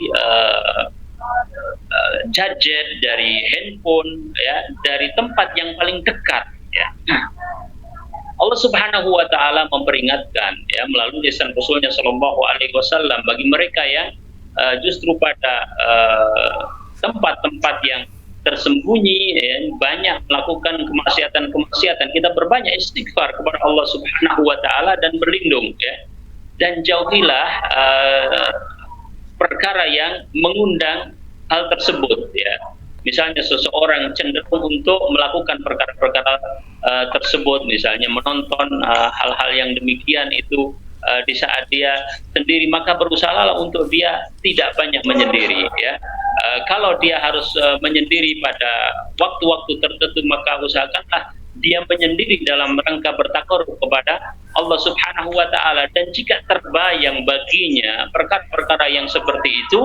Speaker 5: gadget, dari handphone, ya, dari tempat yang paling dekat, ya. Allah Subhanahu wa taala memperingatkan, ya, melalui lisan Rasulnya sallallahu alaihi wasallam bagi mereka yang justru pada tempat-tempat yang tersembunyi, ya, banyak melakukan kemaksiatan. Kita berbanyak istighfar kepada Allah Subhanahu wa taala dan berlindung, ya. Dan jauhilah perkara yang mengundang hal tersebut, ya. Misalnya seseorang cenderung untuk melakukan perkara-perkara tersebut, misalnya menonton hal-hal yang demikian itu di saat dia sendiri, maka berusahalah untuk dia tidak banyak menyendiri, ya. Kalau dia harus menyendiri pada waktu-waktu tertentu, maka usahakanlah dia menyendiri dalam rangka bertakarub kepada Allah Subhanahu wa taala. Dan jika terbayang baginya perkara-perkara yang seperti itu,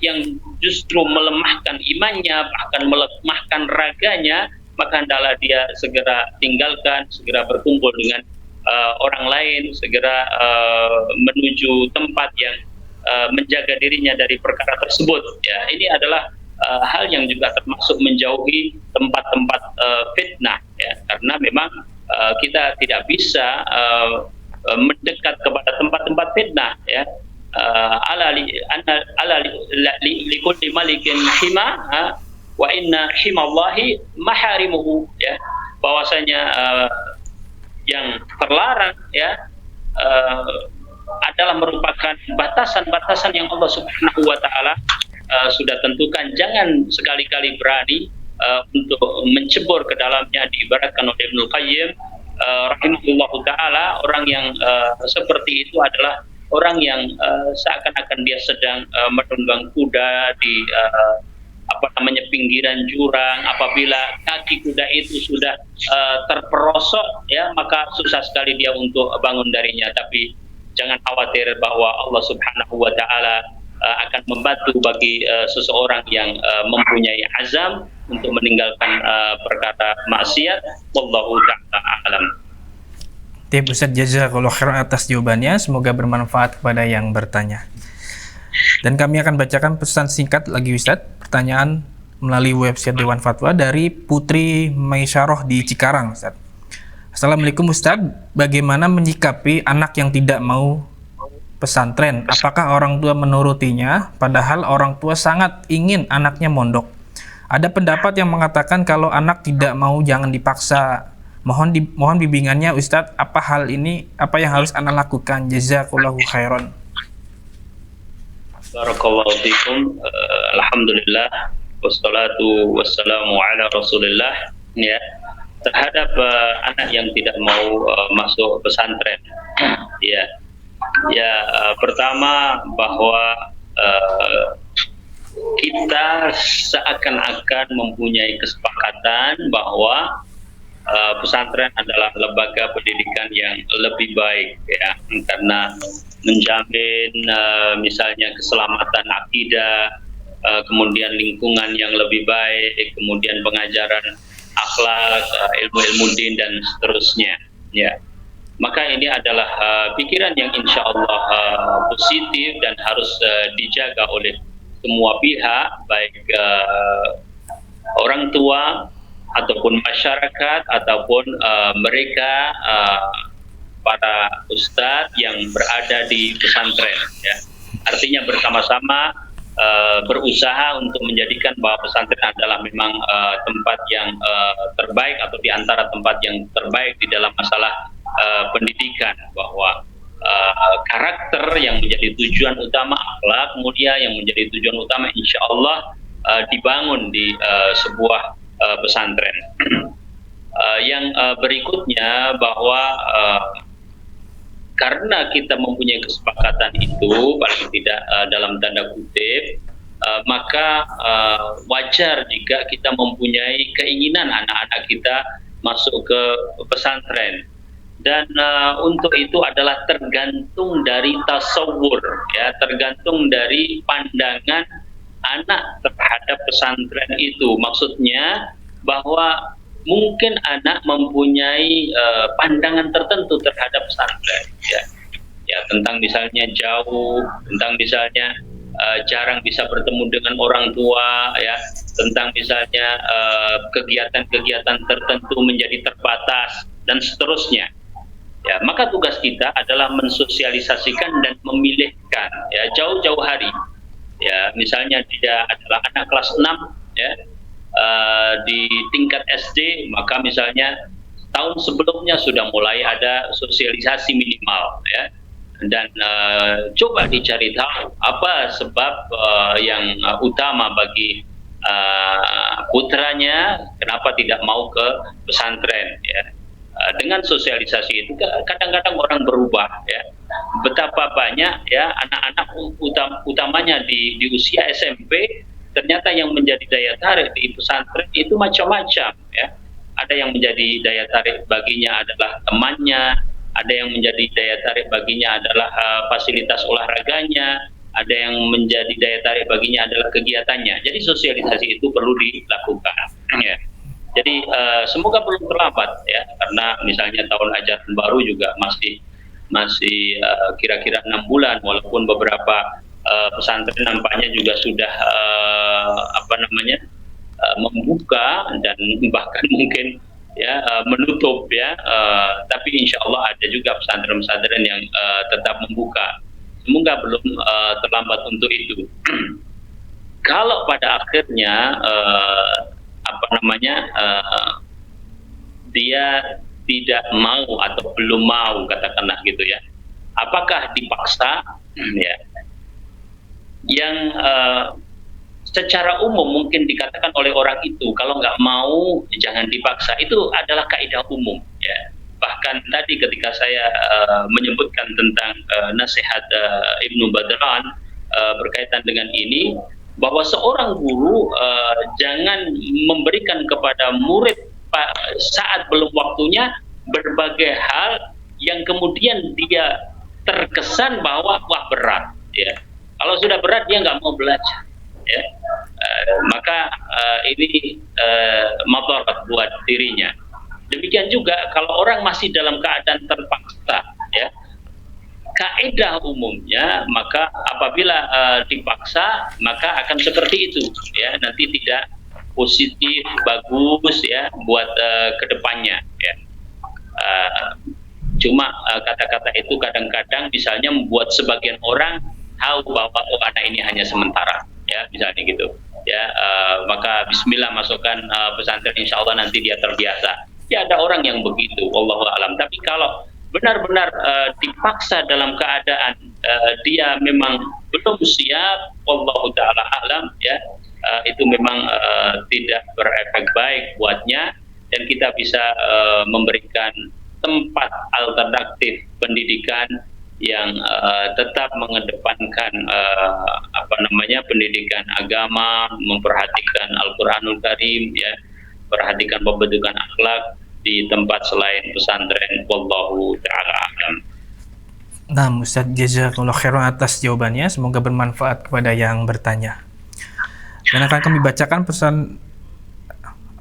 Speaker 5: yang justru melemahkan imannya, bahkan melemahkan raganya, maka hendaklah dia segera tinggalkan, segera berkumpul dengan orang lain, segera menuju tempat yang menjaga dirinya dari perkara tersebut, ya. Ini adalah hal yang juga termasuk menjauhi tempat-tempat fitnah, ya, karena memang kita tidak bisa mendekat kepada tempat-tempat fitnah, ya. qala likulli malikin hima wa inna himallahi maharimuhu, ya, bahwasanya yang terlarang, ya, adalah merupakan batasan-batasan yang Allah Subhanahu wa taala sudah tentukan. Jangan sekali-kali berani untuk mencebur ke dalamnya. Diibaratkan oleh Ibnu Qayyim rahimahullahu taala, orang yang seperti itu adalah orang yang seakan-akan dia sedang menunggang kuda di pinggiran jurang. Apabila kaki kuda itu sudah terperosok, ya, maka susah sekali dia untuk bangun darinya. Tapi jangan khawatir bahwa Allah Subhanahu wa taala akan membantu bagi seseorang yang mempunyai azam untuk meninggalkan perkara maksiat. Wallahu ta'ala alam.
Speaker 4: Ustaz, jazakallahu khairan atas jawabannya, semoga bermanfaat kepada yang bertanya. Dan kami akan bacakan pesan singkat lagi Ustaz, pertanyaan melalui website Dewan Fatwa dari Putri Maisyarah di Cikarang, Ustaz. Assalamualaikum Ustaz, bagaimana menyikapi anak yang tidak mau pesantren? Apakah orang tua menurutinya padahal orang tua sangat ingin anaknya mondok? Ada pendapat yang mengatakan kalau anak tidak mau jangan dipaksa. Mohon bimbingannya Ustadz, apa hal ini, apa yang harus anak lakukan? Jazakallahu khairan.
Speaker 5: Barakallahu fikum. Alhamdulillah wassalatu wassalamu ala Rasulillah. Ya, terhadap anak yang tidak mau masuk pesantren. Pertama bahwa kita seakan-akan mempunyai kesepakatan bahwa pesantren adalah lembaga pendidikan yang lebih baik, ya, karena menjamin misalnya keselamatan akidah, kemudian lingkungan yang lebih baik, kemudian pengajaran akhlak, ilmu-ilmu din dan seterusnya, ya. Maka ini adalah pikiran yang insya Allah positif dan harus dijaga oleh semua pihak, baik orang tua ataupun masyarakat ataupun mereka para ustadz yang berada di pesantren, ya. Artinya bersama-sama berusaha untuk menjadikan bahwa pesantren adalah memang tempat yang terbaik atau di antara tempat yang terbaik di dalam masalah pendidikan, bahwa karakter yang menjadi tujuan utama, akhlak mulia yang menjadi tujuan utama, insya Allah dibangun di sebuah pesantren. Yang berikutnya bahwa karena kita mempunyai kesepakatan itu, paling tidak dalam tanda kutip, maka wajar jika kita mempunyai keinginan anak-anak kita masuk ke pesantren. Dan untuk itu adalah tergantung dari tasawur, ya, tergantung dari pandangan anak terhadap pesantren itu. Maksudnya bahwa mungkin anak mempunyai pandangan tertentu terhadap pesantren, ya, tentang misalnya jauh, tentang misalnya jarang bisa bertemu dengan orang tua, ya, tentang misalnya kegiatan-kegiatan tertentu menjadi terbatas dan seterusnya. Ya, maka tugas kita adalah mensosialisasikan dan memilihkan, ya, jauh-jauh hari. Ya, misalnya dia adalah anak kelas 6, ya, di tingkat SD, maka misalnya tahun sebelumnya sudah mulai ada sosialisasi minimal, ya, dan coba dicari tahu apa sebab yang utama bagi putranya kenapa tidak mau ke pesantren, ya. Dengan sosialisasi itu kadang-kadang orang berubah, ya. Betapa banyak, ya, anak-anak utamanya di usia SMP ternyata yang menjadi daya tarik di pesantren itu macam-macam, ya. Ada yang menjadi daya tarik baginya adalah temannya, ada yang menjadi daya tarik baginya adalah fasilitas olahraganya, ada yang menjadi daya tarik baginya adalah kegiatannya. Jadi sosialisasi itu perlu dilakukan, ya. Jadi semoga belum terlambat, ya, karena misalnya tahun ajaran baru juga masih kira-kira 6 bulan, walaupun beberapa pesantren nampaknya juga sudah membuka dan bahkan mungkin, ya, menutup, ya, tapi insya Allah ada juga pesantren-pesantren yang tetap membuka. semoga belum terlambat untuk itu. Kalau pada akhirnya dia tidak mau atau belum mau, katakanlah gitu ya, apakah dipaksa? Ya, yang secara umum mungkin dikatakan oleh orang itu kalau nggak mau jangan dipaksa, itu adalah kaidah umum ya. Bahkan tadi ketika saya menyebutkan tentang nasihat Ibnu Badran berkaitan dengan ini, bahwa seorang guru jangan memberikan kepada murid saat belum waktunya berbagai hal yang kemudian dia terkesan bahwa wah berat ya. Kalau sudah berat dia nggak mau belajar ya. Maka ini madarat buat dirinya. Demikian juga kalau orang masih dalam keadaan terpaksa ya, kaidah umumnya maka apabila dipaksa maka akan seperti itu ya, nanti tidak positif bagus ya buat kedepannya ya. Cuma kata-kata itu kadang-kadang misalnya membuat sebagian orang tahu bahwa anak ini hanya sementara ya, misalnya gitu ya. Maka bismillah masukkan pesantren, insya Allah nanti dia terbiasa ya. Ada orang yang begitu, wallahu a'lam. Tapi kalau benar-benar dipaksa dalam keadaan dia memang belum siap, wallahu ta'ala alam ya, itu memang tidak berefek baik buatnya, dan kita bisa memberikan tempat alternatif pendidikan yang tetap mengedepankan pendidikan agama, memperhatikan Al-Quranul Karim ya, perhatikan pembentukan akhlak di tempat selain pesantren, wallahu ta'ala alam.
Speaker 4: Nah, Ustaz, jazakallahu khairan atas jawabannya, semoga bermanfaat kepada yang bertanya. Dan akan kami bacakan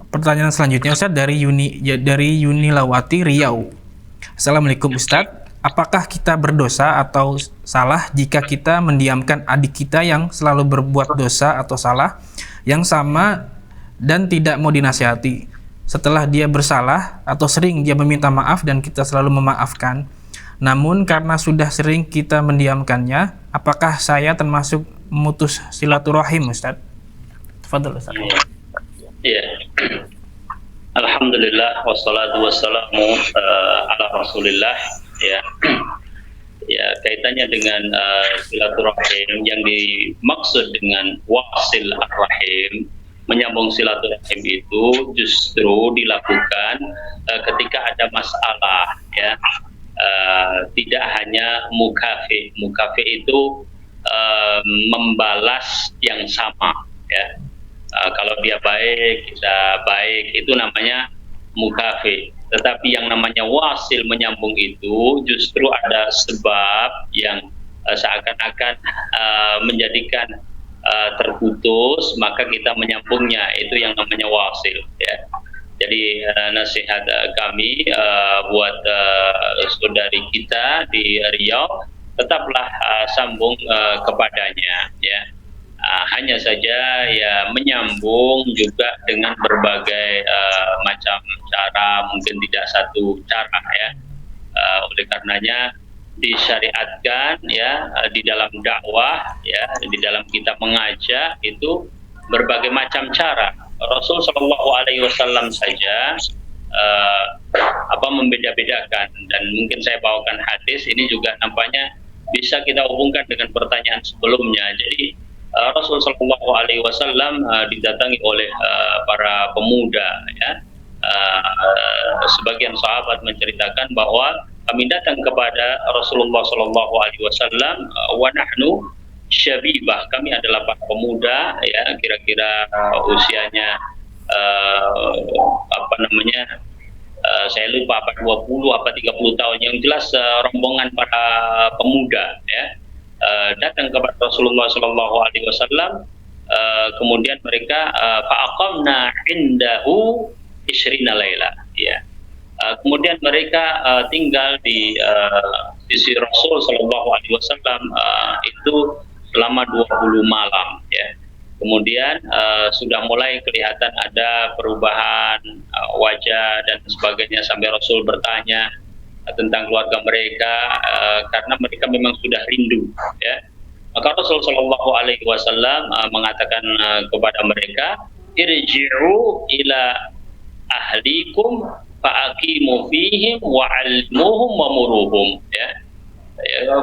Speaker 4: pertanyaan selanjutnya, Ustaz, dari Yunilawati Riau. Assalamualaikum Ustaz, apakah kita berdosa atau salah jika kita mendiamkan adik kita yang selalu berbuat dosa atau salah yang sama dan tidak mau dinasihati? Setelah dia bersalah atau sering dia meminta maaf dan kita selalu memaafkan, namun karena sudah sering kita mendiamkannya, apakah saya termasuk memutus silaturahim, Ustaz? Tafadhol, Ustaz.
Speaker 5: Iya. Alhamdulillah wassalatu wassalamu ala Rasulillah ya. Ya, kaitannya dengan silaturahim, yang dimaksud dengan wasil ar-rahim, menyambung silaturahim itu justru dilakukan ketika ada masalah ya. Tidak hanya mukafi itu membalas yang sama ya. Kalau dia baik, kita baik, itu namanya mukafi. Tetapi yang namanya wasil, menyambung, itu justru ada sebab yang seakan-akan menjadikan terputus, maka kita menyambungnya, itu yang namanya wasil ya. Jadi nasihat kami buat saudari kita di Riau, tetaplah sambung kepadanya ya. Hanya saja ya menyambung juga dengan berbagai macam cara, mungkin tidak satu cara ya. Oleh karenanya disyariatkan ya di dalam dakwah ya, di dalam kita mengajak itu berbagai macam cara. Rasul Shallallahu Alaihi Wasallam saja membeda-bedakan, dan mungkin saya bawakan hadis ini juga nampaknya bisa kita hubungkan dengan pertanyaan sebelumnya. Jadi Rasul Shallallahu Alaihi Wasallam didatangi oleh para pemuda ya. Sebagian sahabat menceritakan bahwa kami datang kepada Rasulullah Shallallahu Alaihi Wasallam wa nahnu syabibah, kami adalah para pemuda ya, kira-kira usianya saya lupa apa 20 apa 30 tahun, yang jelas rombongan para pemuda ya datang kepada Rasulullah Shallallahu Alaihi Wasallam. Kemudian mereka fa'aqamna indahu isyrina laila ya. Kemudian mereka tinggal di sisi Rasul Shallallahu Alaihi Wasallam itu selama 20 malam ya. Kemudian sudah mulai kelihatan ada perubahan wajah dan sebagainya, sampai Rasul bertanya tentang keluarga mereka karena mereka memang sudah rindu ya. Maka Rasul Shallallahu Alaihi Wasallam mengatakan kepada mereka, irji'u ila ahlikum fa'aqimu fihim wa'almuhum wa muruhum.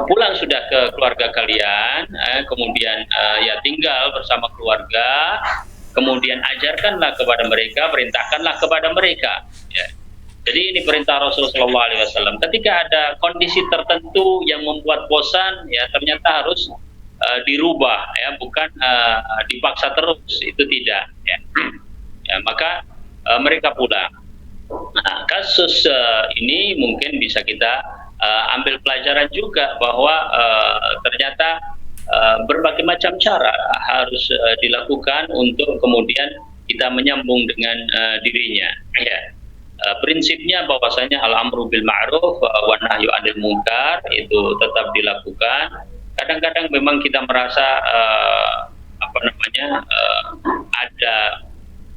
Speaker 5: Pulang sudah ke keluarga kalian, kemudian ya tinggal bersama keluarga, kemudian ajarkanlah kepada mereka, perintahkanlah kepada mereka. Jadi ini perintah Rasulullah SAW. Ketika ada kondisi tertentu yang membuat bosan, ya ternyata harus dirubah, ya bukan dipaksa terus, itu tidak. Maka mereka pulang. Nah, kasus ini mungkin bisa kita ambil pelajaran juga bahwa ternyata berbagai macam cara harus dilakukan untuk kemudian kita menyambung dengan dirinya. Prinsipnya bahwasanya al-amru bil ma'ruf wa nahyu 'anil munkar itu tetap dilakukan. Kadang-kadang memang kita merasa ada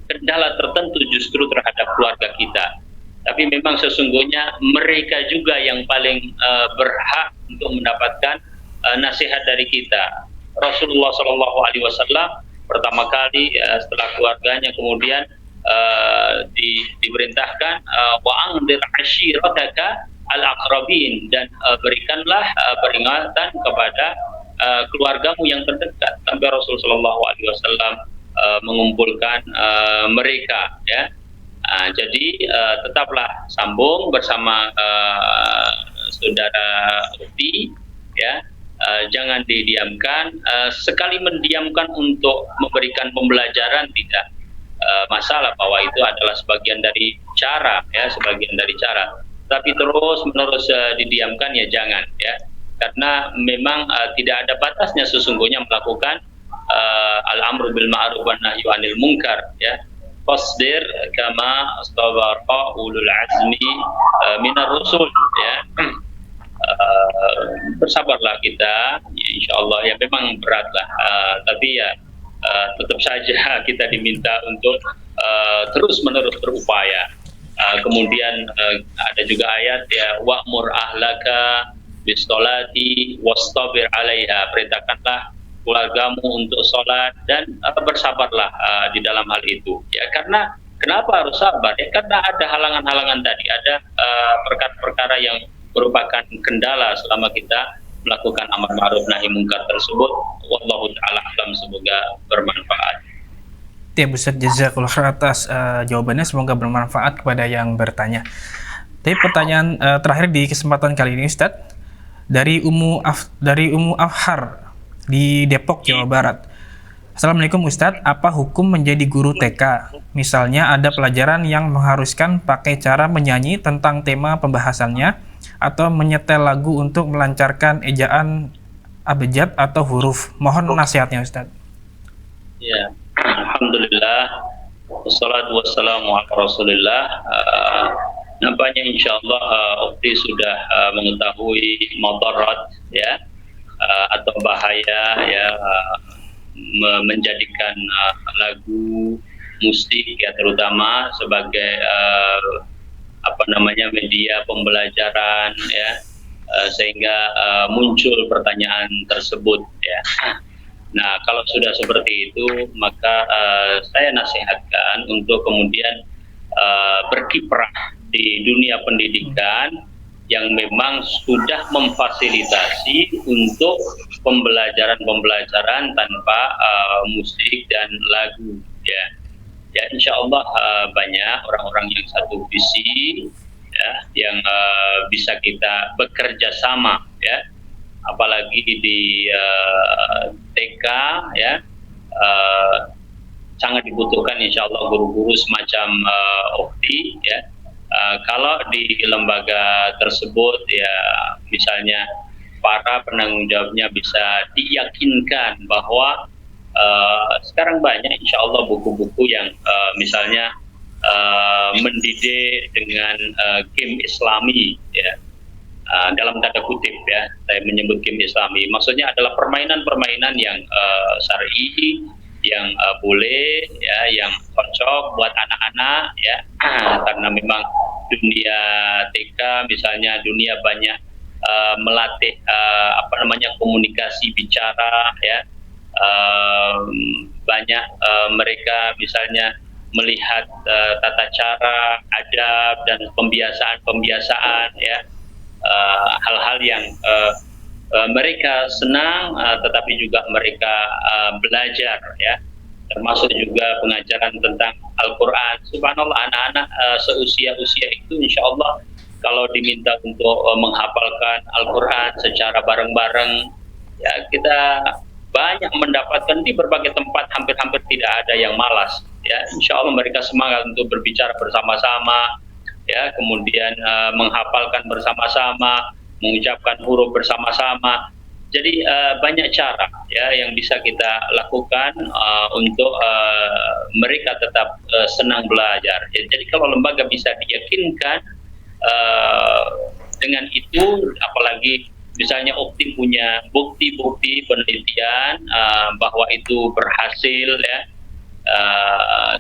Speaker 5: kendala tertentu justru terhadap keluarga kita. Tapi memang sesungguhnya mereka juga yang paling berhak untuk mendapatkan nasihat dari kita. Rasulullah Shallallahu Alaihi Wasallam pertama kali setelah keluarganya kemudian diperintahkan wa anzir ashirataka al-aqrabin, dan berikanlah peringatan kepada keluargamu yang terdekat. Sampai Rasul Shallallahu Alaihi Wasallam mengumpulkan mereka, ya. Jadi tetaplah sambung bersama saudara ukhti, ya. Jangan didiamkan. Sekali mendiamkan untuk memberikan pembelajaran tidak masalah, bahwa itu adalah sebagian dari cara, ya, sebagian dari cara. Tapi terus menerus didiamkan ya jangan, ya, karena memang tidak ada batasnya sesungguhnya melakukan al-amru bil ma'ruf wa nahyu 'anil munkar, ya. Fasdir kama astabara ulul azmi minar rusul, ya. Bersabarlah kita, ya, insya Allah, ya memang beratlah, tapi ya tetap saja kita diminta untuk terus menerus berupaya. Kemudian ada juga ayat, ya, wa'mur ahlaka bis-sholati wastabir 'alaiha, perintahkanlah keluargamu untuk sholat dan bersabarlah di dalam hal itu, ya. Karena kenapa harus sabar, ya, karena ada halangan-halangan tadi, ada perkara-perkara yang merupakan kendala selama kita melakukan amar ma'ruf nahi munkar tersebut. Wallahu ta'ala alam, semoga bermanfaat.
Speaker 4: Ya, Ustaz, jazakallah khair atas jawabannya, semoga bermanfaat kepada yang bertanya. Tapi pertanyaan terakhir di kesempatan kali ini, Ustaz, dari Ummu Afhar di Depok, Jawa Barat. Assalamualaikum Ustadz, apa hukum menjadi guru TK? Misalnya ada pelajaran yang mengharuskan pakai cara menyanyi tentang tema pembahasannya, atau menyetel lagu untuk melancarkan ejaan abjad atau huruf. Mohon nasihatnya Ustadz.
Speaker 5: Ya, alhamdulillah, wassalatu wassalamu ala rasulillah. Nampaknya insyaallah Ukti sudah mengetahui madarat, ya, atau bahaya, ya, menjadikan lagu musik, ya, terutama sebagai media pembelajaran, ya, sehingga muncul pertanyaan tersebut, ya. Nah, kalau sudah seperti itu, maka saya nasihatkan untuk kemudian berkiprah di dunia pendidikan yang memang sudah memfasilitasi untuk pembelajaran tanpa musik dan lagu, ya. Ya, insya Allah banyak orang-orang yang satu visi, ya, yang bisa kita bekerja sama, ya, apalagi di TK, ya, sangat dibutuhkan insya Allah guru-guru semacam Ukti, ya. Kalau di lembaga tersebut, ya, misalnya para penanggung jawabnya bisa diyakinkan bahwa sekarang banyak insya Allah buku-buku yang misalnya mendidik dengan game Islami, ya, dalam tanda kutip, ya, saya menyebut game Islami, maksudnya adalah permainan-permainan yang syar'i, yang boleh, ya, yang cocok buat anak-anak, ya, karena memang dunia TK misalnya dunia banyak melatih komunikasi bicara, ya. Banyak mereka misalnya melihat tata cara, adab dan pembiasaan, ya, hal-hal yang mereka senang, tetapi juga mereka belajar, ya, termasuk juga pengajaran tentang Al-Quran. Subhanallah, anak-anak seusia-usia itu insya Allah kalau diminta untuk menghafalkan Al-Quran secara bareng-bareng, ya kita banyak mendapatkan di berbagai tempat, hampir-hampir tidak ada yang malas, ya. Insya Allah mereka semangat untuk berbicara bersama-sama, ya, kemudian menghafalkan bersama-sama, mengucapkan huruf bersama-sama. Jadi banyak cara, ya, yang bisa kita lakukan untuk mereka tetap senang belajar. Ya, jadi kalau lembaga bisa diyakinkan dengan itu, apalagi misalnya Ukti punya bukti-bukti penelitian bahwa itu berhasil, ya,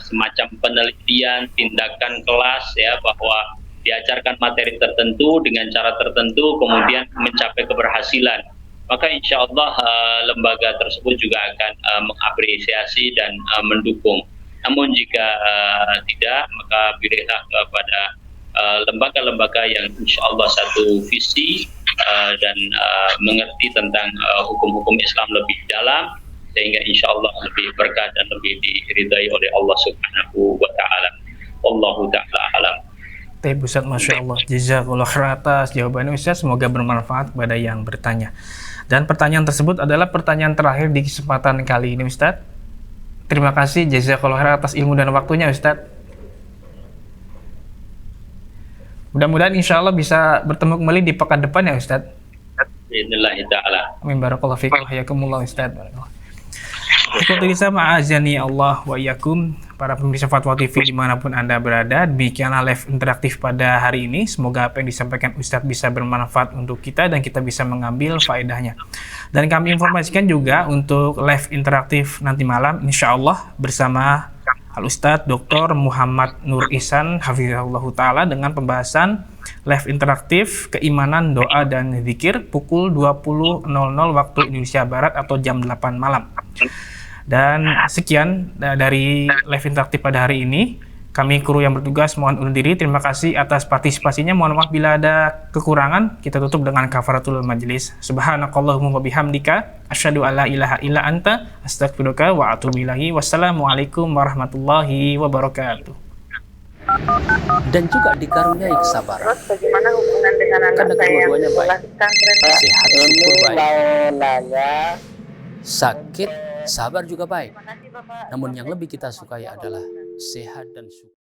Speaker 5: semacam penelitian tindakan kelas, ya, bahwa diajarkan materi tertentu dengan cara tertentu kemudian mencapai keberhasilan, maka insya Allah lembaga tersebut juga akan mengapresiasi dan mendukung. Namun jika tidak, maka pilihlah kepada lembaga-lembaga yang insya Allah satu visi dan mengerti tentang hukum-hukum Islam lebih dalam, sehingga insya Allah lebih berkah dan lebih diridai oleh Allah Subhanahu wa Ta'ala. Wallahu ta'ala alam.
Speaker 4: Baik Ustaz, Masya Allah, jazakallah khair atas jawabannya Ustaz, semoga bermanfaat kepada yang bertanya. Dan pertanyaan tersebut adalah pertanyaan terakhir di kesempatan kali ini Ustaz. Terima kasih, jazakallah khair atas ilmu dan waktunya Ustaz. Mudah-mudahan insya Allah bisa bertemu kembali di pekan depan ya Ustaz.
Speaker 5: Bismillahirrahmanirrahim ta'ala.
Speaker 4: Amin, barakallahu fikum, hayakumullah Ustaz. Ikuti sama azani Allah wa iyyakum, para pemirsa Fatwa TV dimanapun Anda berada. Demikianlah live interaktif pada hari ini. Semoga apa yang disampaikan Ustadz bisa bermanfaat untuk kita dan kita bisa mengambil faedahnya. Dan kami informasikan juga untuk live interaktif nanti malam insya Allah bersama Al-Ustadz Dr. Muhammad Nur Ihsan Hafizahullah Ta'ala dengan pembahasan live interaktif keimanan, doa, dan zikir pukul 20.00 waktu Indonesia Barat atau jam 8 malam. Dan sekian dari live interaktif pada hari ini. Kami kru yang bertugas mohon undur diri. Terima kasih atas partisipasinya. Mohon maaf bila ada kekurangan. Kita tutup dengan kafaratul majlis. Subhanakallahumma wabihamdika asyhadu alla ilaha illa anta astaghfiruka wa atubu ilahi. Wassalamualaikum warahmatullahi wabarakatuh.
Speaker 1: Dan juga dikaruniai kesabaran.
Speaker 2: Terus bagaimana hubungan dengan anak
Speaker 1: Karena
Speaker 2: saya yang
Speaker 1: kedua-duanya baik.
Speaker 2: melahirkan
Speaker 1: Sehat, syukur baik.
Speaker 3: mau nanya,
Speaker 1: Sakit, sabar juga baik.
Speaker 2: Terima kasih Bapak.
Speaker 1: Namun yang lebih kita sukai adalah sehat dan syukur.